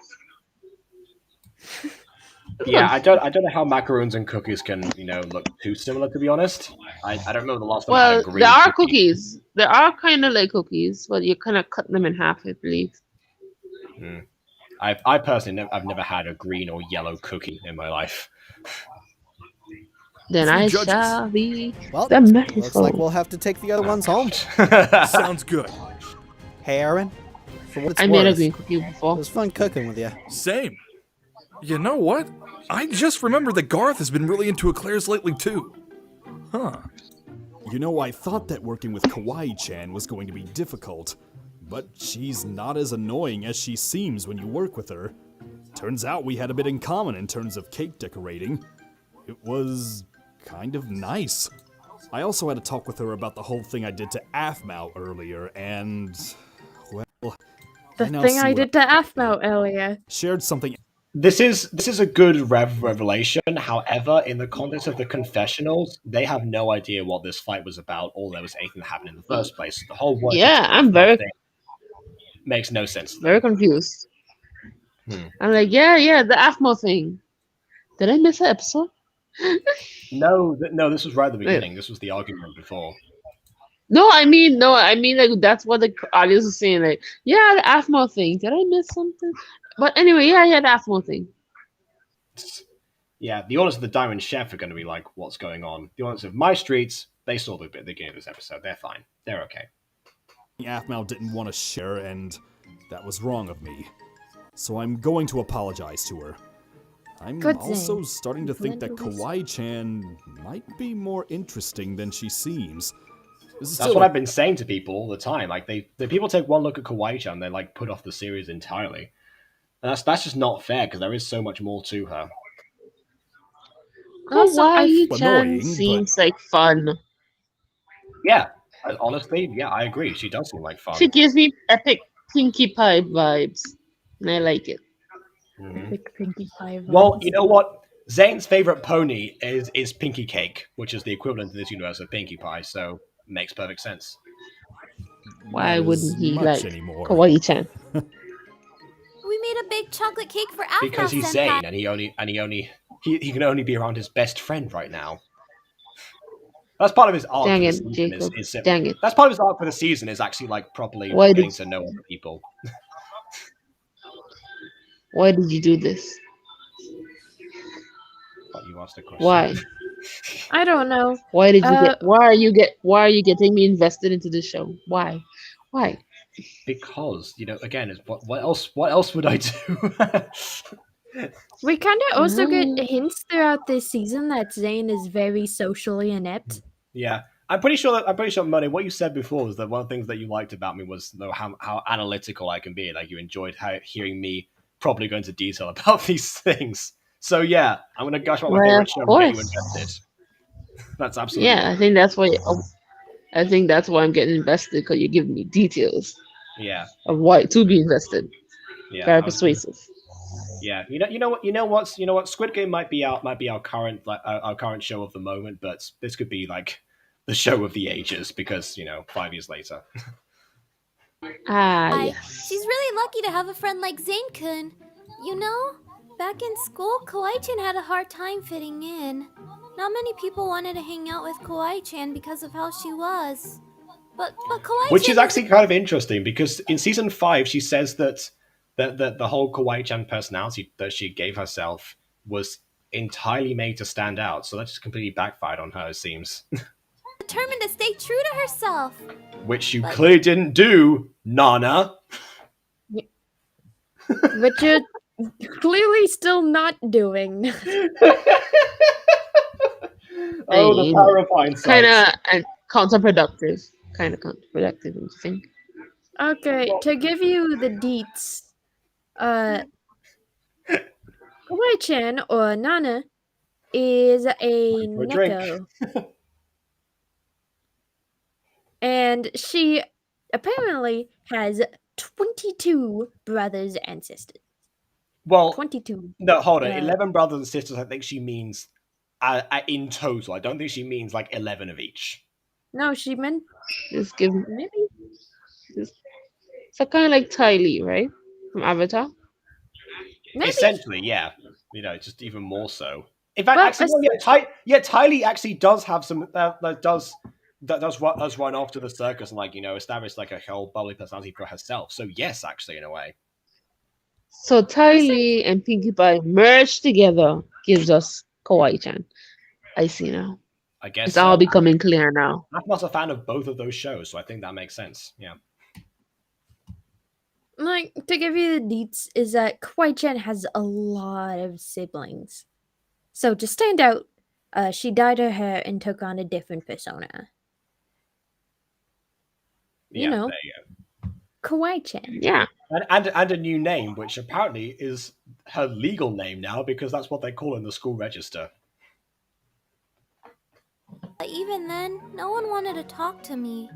Yeah, I don't know how macaroons and cookies can, look too similar, to be honest. I don't remember the last time I had a Well, green there are cookie. cookies. There are kind of like cookies, but you kind of cut them in half, I believe. I personally, I've never had a green or yellow cookie in my life. Then Three I judges. shall be Well, the merciful. looks like we'll have to take the other ones home. Sounds good. Hey, Aaron. For what it's I made a worth, green cookie it before. was fun cooking with you. Same. You know what? I just remembered that Garth has been really into eclairs lately too. Huh. You know, I thought that working with Kawaii-chan was going to be difficult, but she's not as annoying as she seems when you work with her. Turns out we had a bit in common in terms of cake decorating. It was kind of nice. I also had a talk with her about the whole thing I did to Aphmau earlier, and, well, The now thing see I what did to Aphmau earlier. shared something. This is a good revelation. However, in the context of the Confessionals, they have no idea what this fight was about, or there was anything that happened in the first place. The whole work Yeah, I'm very makes no sense. very confused. I'm like, yeah, the Aphmo thing. Did I miss an episode? No, this was right at the beginning. This was the argument before. No, I mean like that's what the audience is saying. Like, yeah, the Aphmo thing. Did I miss something? But anyway, yeah, the Aphmo thing. Yeah, the audience of the Diamond Chef are going to be like, what's going on? The audience of MyStreet, they saw the beginning of this episode. They're fine. They're okay. Aphmau didn't want to share, and that was wrong of me. So I'm going to apologize to her. I'm Good also thing. starting to think that Lend a whistle. Kawaii-chan might be more interesting than she seems. That's what I've been saying to people all the time. Like, the people take one look at Kawaii-chan, they like put off the series entirely. And that's just not fair, because there is so much more to her. Also, Kawaii-chan Annoying, seems like fun. Yeah, honestly, yeah, I agree. She does seem like fun. She gives me epic Pinkie Pie vibes, and I like it. Big Pinkie Pie vibes. Well, you know what? Zane's favorite pony is Pinkie Cake, which is the equivalent in this universe of Pinkie Pie, so makes perfect sense. Why Not wouldn't as he much like anymore. Kawaii-chan? We made a big chocolate cake for Aphmau Because he's senpai. Zane, and he can only be around his best friend right now. That's part of his arc. Dang for the it, season Jacob. is Dang it. That's part of his arc for the season is actually like properly Why getting did- to know other people. Why did you do this? But you asked a question. Why? I don't know. Why did you get? Why are you getting me invested into this show? Why? Why? Because again, it's what else would I do? We kind of also get Mm. hints throughout this season that Zane is very socially inept. Yeah, I'm pretty sure, Money, what you said before was that one of the things that you liked about me was how analytical I can be. Like, you enjoyed hearing me probably go into detail about these things. So yeah, I'm gonna gush about my Well, favorite of show and get you course. invested. That's absolutely Yeah, I think that's why. I think that's why I'm getting invested, because you're giving me details yeah, of why to be invested. yeah. Very I was- persuasive. Yeah, you know what? Squid Game might be our current our current show of the moment, but this could be like the show of the ages because 5 years later. Ah, yes. She's really lucky to have a friend like Zane-kun. You know, back in school, Kawaii-chan had a hard time fitting in. Not many people wanted to hang out with Kawaii-chan because of how she was. But Kawaii-chan Which is actually kind of interesting because in season 5 she says that the whole Kawaii-chan personality that she gave herself was entirely made to stand out. So that just completely backfired on her, it seems. determined to stay true to herself. Which you clearly didn't do, Nana. Which you're clearly still not doing. Oh, the power of hindsight. Kind of counterproductive. kind of counterproductive, don't you think? Okay, to give you the deets, Kawaii-chan or Nana is a For a drink. neko, and she apparently has 22 brothers and sisters. Well, 22. no, hold on. 11 brothers and sisters, I think she means in total. I don't think she means like 11 of each. No, she meant Just give. maybe. So kind of like Ty Lee, right? From Avatar. Maybe. Essentially, yeah. Just even more so. In fact, Well, actually, Tylee actually does have some that does run off to the circus and establish like a whole bubbly personality for herself. So yes, actually, in a way, So Ty Lee and Pinkie Pie merged together gives us Kawaii-chan. I see now. I guess It's all becoming clear now. I'm not a fan of both of those shows, so I think that makes sense. Yeah. Like, to give you the deets, is that Kawaii-chan has a lot of siblings. So to stand out, she dyed her hair and took on a different persona. You know, there you go. Kawaii-chan. Yeah. And a new name, which apparently is her legal name now because that's what they call in the school register. Even then, no one wanted to talk to me.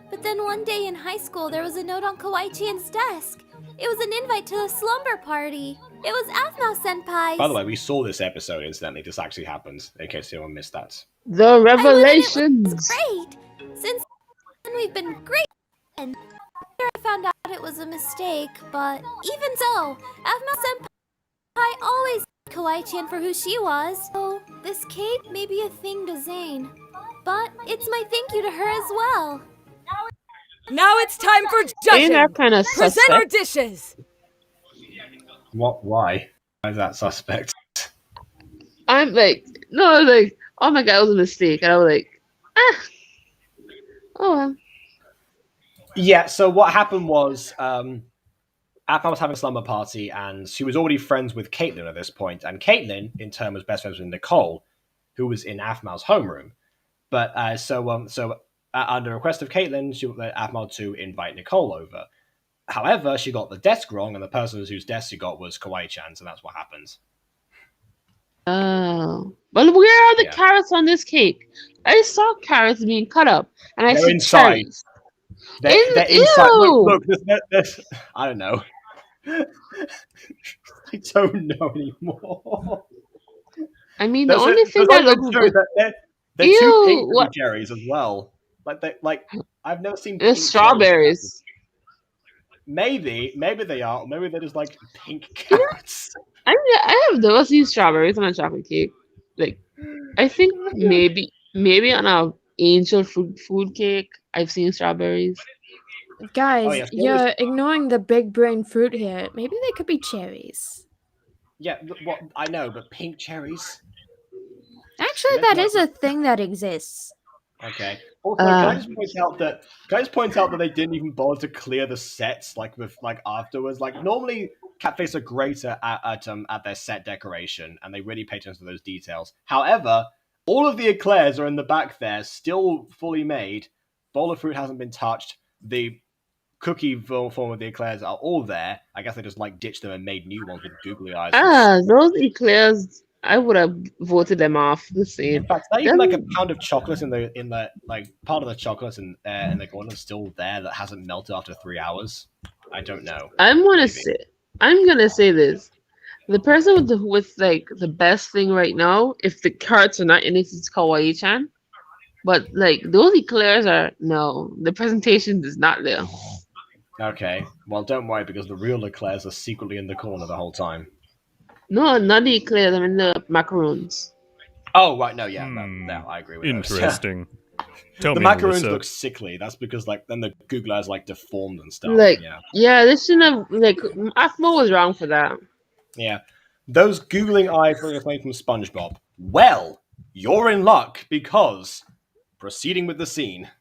But then one day in high school, there was a note on Kawaii-chan's desk. It was an invite to a slumber party. It was Aphmau Senpai's. By the way, we saw this episode incidentally. This actually happened, in case anyone missed that. The revelations. It was great. Since then, we've been great. And I found out it was a mistake, but even so, Aphmau Senpai always liked Kawaii-chan for who she was. So this cake may be a thing to Zane, but it's my thank you to her as well. Now it's time for Ain't judging. that kind of Present our suspect? dishes. What? Why? Why is that suspect? I'm like, no, like, oh my god, it was a mistake. And I was like, oh well. Yeah, so what happened was Aphmau was having a slumber party and she was already friends with Caitlin at this point. And Caitlin, in turn, was best friends with Nicole, who was in Aphmau's homeroom. But under request of Caitlin, she wanted Aphmau to invite Nicole over. However, she got the desk wrong, and the person whose desk she got was Kawaii-chan, so that's what happens. Oh. Well, where are the carrots on this cake? I saw carrots being cut up, and They're see inside. cherries. They're inside. Look, there's I don't know. I don't know anymore. I mean, the only thing that looks good. They're two pink cherries as well. I've never seen. They're strawberries. Maybe they are. Maybe they're just like pink carrots. I have never seen strawberries on a chocolate cake. Like, I think maybe on a angel fruit food cake, I've seen strawberries. Guys, you're ignoring the big brain fruit here. Maybe they could be cherries. Yeah, well, I know, but pink cherries. Actually, that is a thing that exists. Okay. Also, can I just point out that they didn't even bother to clear the sets afterwards? Like normally, Catface are great at their set decoration, and they really pay attention to those details. However, all of the eclairs are in the back there, still fully made. Bowl of fruit hasn't been touched. The cookie form of the eclairs are all there. I guess they just ditched them and made new ones with googly eyes. Those eclairs, I would have voted them off the same. In fact, not even a pound of chocolate in the part of the chocolate in the corner is still there that hasn't melted after 3 hours. I don't know. I'm gonna say this: the person with the best thing right now, if the cards are not in it, it's Kawaii-chan. But those eclairs the presentation is not there. Okay, well, don't worry because the real eclairs are secretly in the corner the whole time. No, not the eclairs. I mean the macaroons. Oh right, no, yeah, no, I agree with Interesting. Tell the macaroons look sickly. That's because then the googly eyes deformed and stuff. Yeah, they shouldn't have. Aphmau was wrong for that. Yeah, those googling eyes were made from SpongeBob. Well, you're in luck because proceeding with the scene.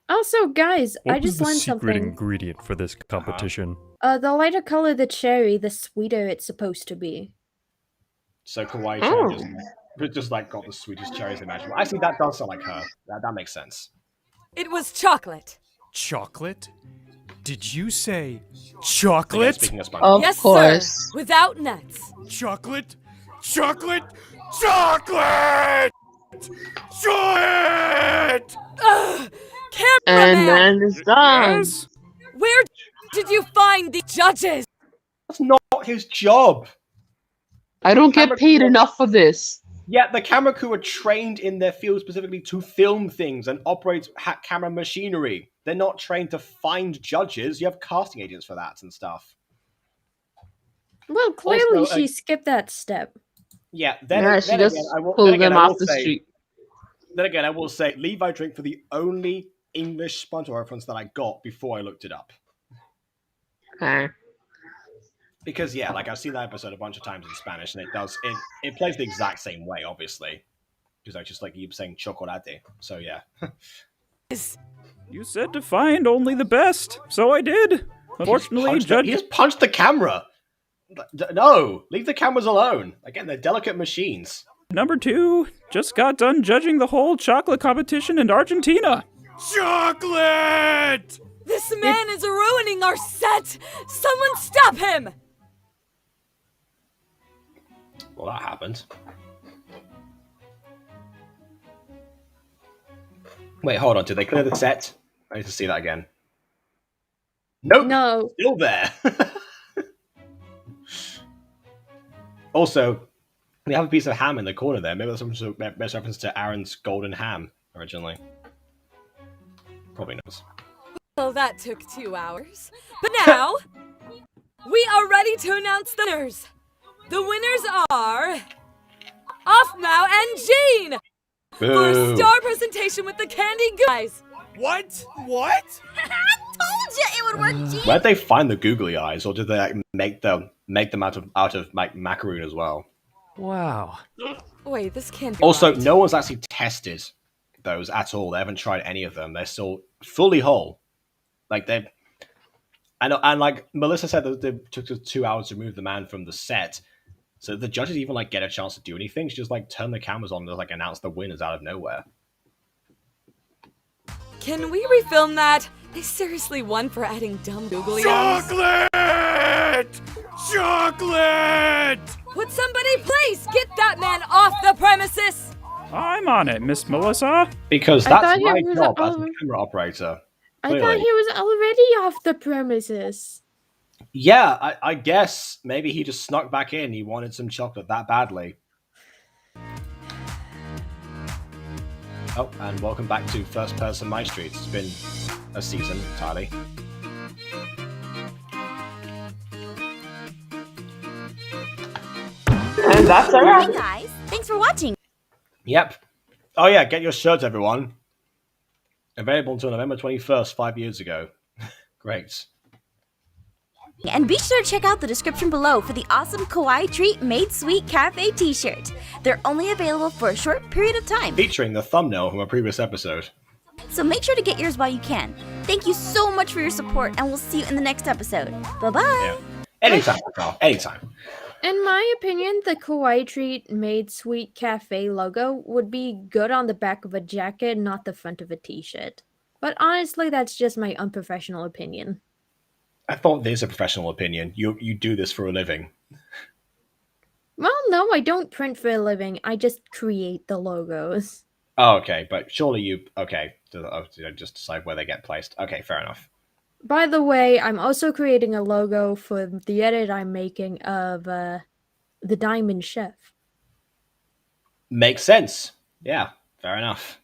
Also, guys, I just learned something. What was the secret ingredient for this competition? The lighter color the cherry, the sweeter it's supposed to be. So Kawaii-chan just got the sweetest cherries imaginable. Actually, that does sound like her. That makes sense. It was chocolate. Chocolate? Did you say Again, chocolate? speaking of SpongeBob. Of Yes, course. sir. Without nuts. Chocolate? Chocolate? Chocolate! Chocolate! Ugh! And Cameraman! then it's done. Yes? Where did you find the judges? That's not his job. I don't get Camera paid crew- enough for this. Yeah, the camera crew are trained in their field specifically to film things and operate camera machinery. They're not trained to find judges. You have casting agents for that and stuff. Well, clearly Also, she skipped that step. Yeah, Yeah, she just I will pulled them off the say, street. Then again, I will say, Levi Drink for the only English SpongeBob reference that I got before I looked it up. Okay. Because yeah, like I've seen that episode a bunch of times in Spanish, and it plays the exact same way, obviously. Because I just like you saying chocolate. So yeah. You said to find only the best, so I did. Unfortunately, He just punched the camera. No, leave the cameras alone. Again, they're delicate machines. Number 2 just got done judging the whole chocolate competition in Argentina. Chocolate! This man is ruining our set! Someone stop him! Well, that happened. Wait, hold on. Did they clear the set? I need to see that again. Nope. No. Still there. Also, we have a piece of ham in the corner there. Maybe that's some sort of reference to Aaron's golden ham originally. Probably not. Well, that took 2 hours. But now, we are ready to announce the winners. The winners are Offmao and Jean for a Boo. star presentation with the Candy Guys. What? What? Told you it would work, Gene. Where'd they find the googly eyes, or did they like, make them out of like macaroon as well? Wow. Wait, this can't be Also, right. no one's actually tested those at all. They haven't tried any of them. They're still fully whole. Like they, and like Melissa said, that it took us 2 hours to move the man from the set. So the judges even like get a chance to do anything. She just like turn the cameras on and like announce the winners out of nowhere. Can we refilm that? They seriously won for adding dumb googly eyes. Chocolate! Chocolate! Would somebody please get that man off the premises? I'm on it, Miss Melissa. Because I that's thought he my was job as a already- camera operator. I thought Clearly. he was already off the premises. Yeah, I guess maybe he just snuck back in. He wanted some chocolate that badly. Oh, and welcome back to First Person MyStreet. It's been a season entirely. And that's a wrap. Hey guys, thanks for watching. Yep. Oh yeah, get your shirts, everyone. Available until November 21st, 5 years ago. Great. And be sure to check out the description below for the awesome Kawaii Treat Made Sweet Cafe t-shirt. They're only available for a short period of time, Featuring the thumbnail from a previous episode. so make sure to get yours while you can. Thank you so much for your support, and we'll see you in the next episode. Bye-bye! Yeah. Anytime, Carl. Anytime. In my opinion, the Kawaii Treat Made Sweet Cafe logo would be good on the back of a jacket, not the front of a t-shirt. But honestly, that's just my unprofessional opinion. I thought there's a professional opinion. You do this for a living. Well, no, I don't print for a living. I just create the logos. Oh, okay, but surely you... Okay, just decide where they get placed. Okay, fair enough. By the way, I'm also creating a logo for the edit I'm making of the Diamond Chef. Makes sense. Yeah, fair enough.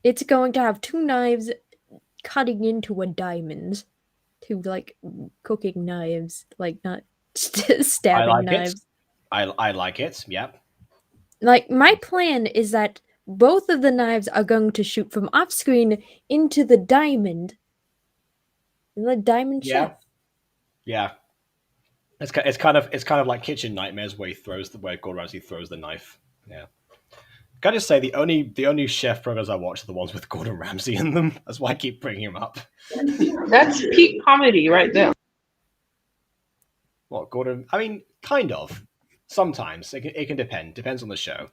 It's going to have 2 knives cutting into a diamond. 2, like, cooking knives. Like, not stabbing I like knives. it. I like it, yep. Like, my plan is that both of the knives are going to shoot from off screen into the diamond. The Diamond Yeah. Chef. Yeah. It's kind of like Kitchen Nightmares where Gordon Ramsay throws the knife. Yeah. Can I just say the only chef programs I watch are the ones with Gordon Ramsay in them. That's why I keep bringing him up. That's peak comedy right there. What, Gordon? I mean, kind of. Sometimes. It can depend. Depends on the show.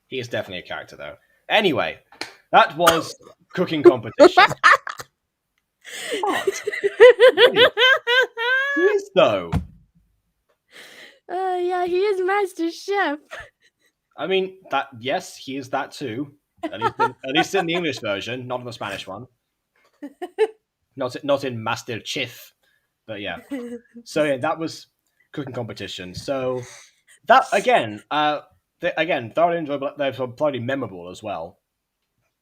He is definitely a character, though. Anyway, That was cooking competition. What? He is though. Yeah, he is Master Chef. I mean, that yes, he is that too. At least in the English version, not in the Spanish one. Not in Master Chef, but yeah. So yeah, that was cooking competition. So that again, thoroughly enjoyable. They're probably memorable as well.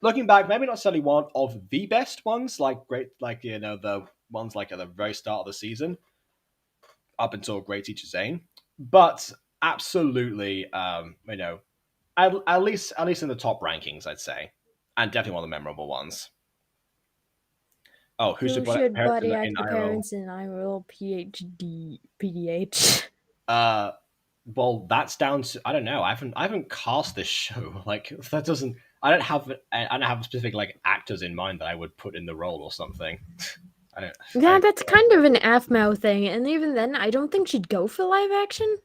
Looking back, maybe not necessarily one of the best ones, like the ones like at the very start of the season, up until Great Teacher Zane, but absolutely, at least in the top rankings, I'd say, and definitely one of the memorable ones. Oh, who should body in act the IRL? parents in IRL PDH? Well, that's down to I don't know. I haven't cast this show. Like that doesn't. I don't have specific like actors in mind that I would put in the role or something. That's kind of an AFMAO thing, and even then, I don't think she'd go for live action.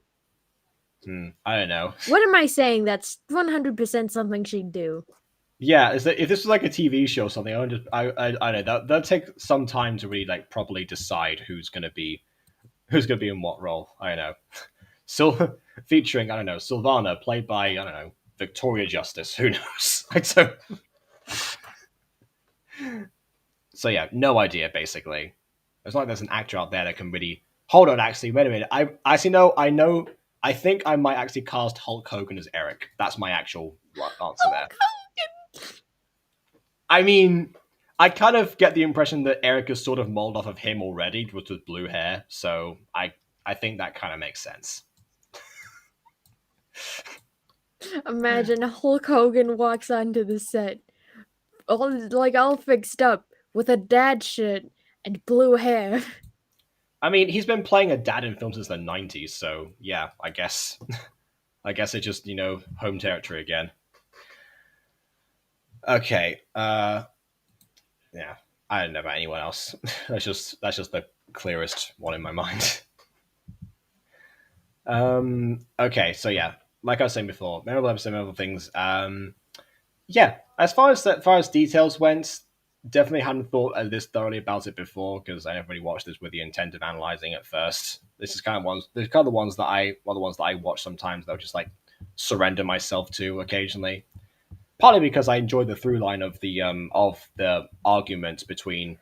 I don't know. What am I saying? That's 100% something she'd do. Yeah, if this was like a TV show or something, I don't know. That'll take some time to really like properly decide who's gonna be in what role. I don't know. So featuring I don't know Sylvana, played by I don't know Victoria Justice. Who knows? I don't. So yeah, no idea. Basically, it's not like there's an actor out there that can really. Hold on, actually, wait a minute. I actually know. I know. I think I might actually cast Hulk Hogan as Eric. That's my actual answer there. I mean, I kind of get the impression that Eric is sort of molded off of him already with blue hair, so I think that kind of makes sense. Imagine Hulk Hogan walks onto the set, all fixed up, with a dad shirt and blue hair. I mean, he's been playing a dad in films since the 90s, so yeah, I guess it's just, home territory again. Okay, yeah, I don't know about anyone else. That's just the clearest one in my mind. Okay, so yeah, like I was saying before, memorable episode, memorable things. Yeah, as far as details went, definitely hadn't thought this thoroughly about it before because I never really watched this with the intent of analyzing at first. This is kind of the ones that I watch sometimes that I'll just like surrender myself to occasionally. Partly because I enjoy the through line of the argument between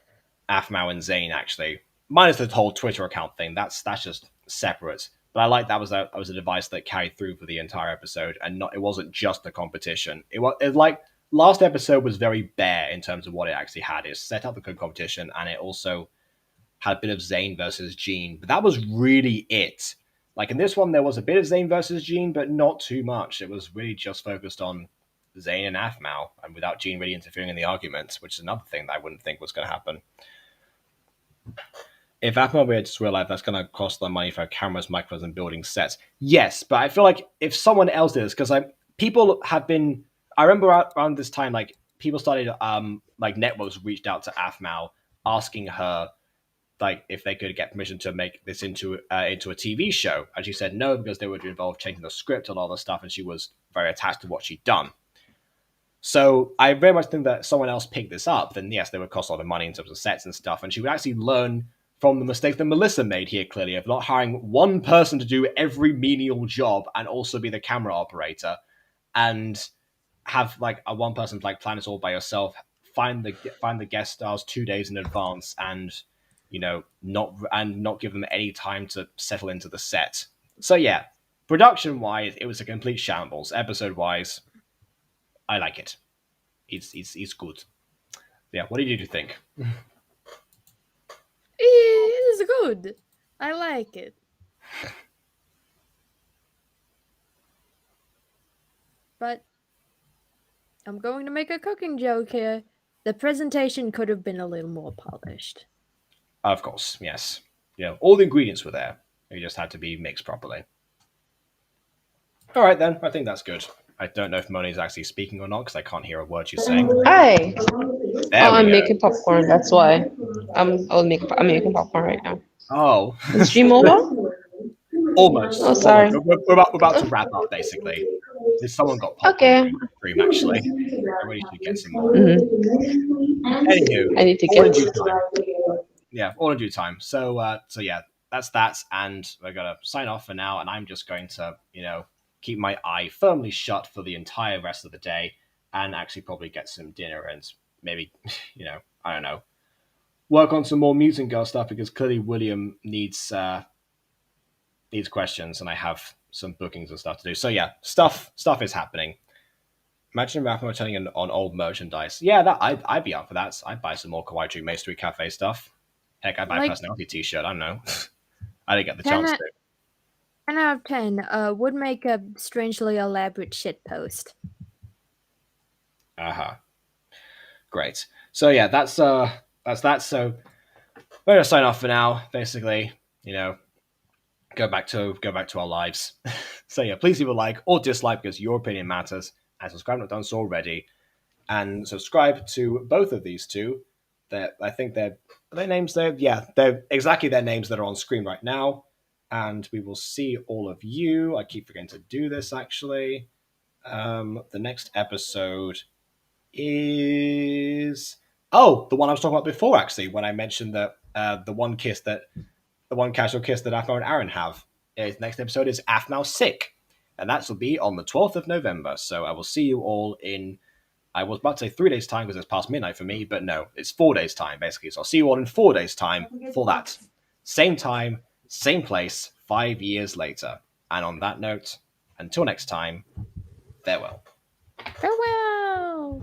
Afmao and Zane, actually. Minus the whole Twitter account thing. That's just separate. But I like that was a device that carried through for the entire episode, and it wasn't just the competition. It like last episode was very bare in terms of what it actually had. It set up the good competition, and it also had a bit of Zane versus Gene. But that was really it. Like in this one, there was a bit of Zane versus Gene, but not too much. It was really just focused on Zane and Afmao, and without Gene really interfering in the argument, which is another thing that I wouldn't think was going to happen. If Afmao were to real life, that's going to cost them money for cameras, microphones, and building sets. Yes, but I feel like if someone else did this, because people have been. I remember around this time, like people started, like networks reached out to Afmao asking her, like if they could get permission to make this into a TV show, and she said no because they would involve changing the script and all this stuff, and she was very attached to what she'd done. So I very much think that someone else picked this up, then yes, they would cost a lot of money in terms of sets and stuff, and she would actually learn from the mistake that Melissa made here, clearly, of not hiring one person to do every menial job and also be the camera operator, and have like a one person like plan it all by yourself, find the guest stars 2 days in advance, and not give them any time to settle into the set. So yeah, production wise, it was a complete shambles. Episode wise, I like it. It's good. Yeah, what did you think? It is good. I like it. But I'm going to make a cooking joke here. The presentation could have been a little more polished. Of course, yes. Yeah, all the ingredients were there. They just had to be mixed properly. All right, then. I think that's good. I don't know if Moni's actually speaking or not because I can't hear a word she's saying. Hi. I'm making popcorn. That's why. I'm making popcorn right now. Oh. Is stream over? Almost. Oh, sorry. We're about to wrap up, basically. Someone got popped on the stream, actually. I really should get some more. Anywho, I need to all in get. due time. Yeah, all in due time. So yeah, that's that, and we're gonna sign off for now. And I'm just going to, keep my eye firmly shut for the entire rest of the day, and actually probably get some dinner and maybe, I don't know, work on some more Mutant Girl stuff because clearly William needs questions, and I have some bookings and stuff to do. So yeah, stuff is happening. Imagine Raphael returning on old merchandise. Yeah, that I'd be up for that. I'd buy some more Kawaii MyStreet Cafe stuff. Heck, I'd buy a personality T-shirt. I don't know. I didn't get the chance to. 10 out of 10 would make a strangely elaborate shit post. Great. So yeah, that's that. So we're gonna sign off for now. Basically, go back to our lives. So yeah, please leave a like or dislike because your opinion matters. And subscribe if not done so already. And subscribe to both of these two. I think they're their names there. Yeah, they're exactly their names that are on screen right now. And we will see all of you. I keep forgetting to do this actually. The next episode is the one I was talking about before, actually, when I mentioned that the one casual kiss that Afmo and Aaron have. Next episode is Afmo Sick, and that will be on the 12th of November. So I will see you all in, I was about to say 3 days' time because it's past midnight for me, but no, it's 4 days' time, basically. So I'll see you all in 4 days' time for that. Same time, same place, 5 years later. And on that note, until next time, farewell. Farewell!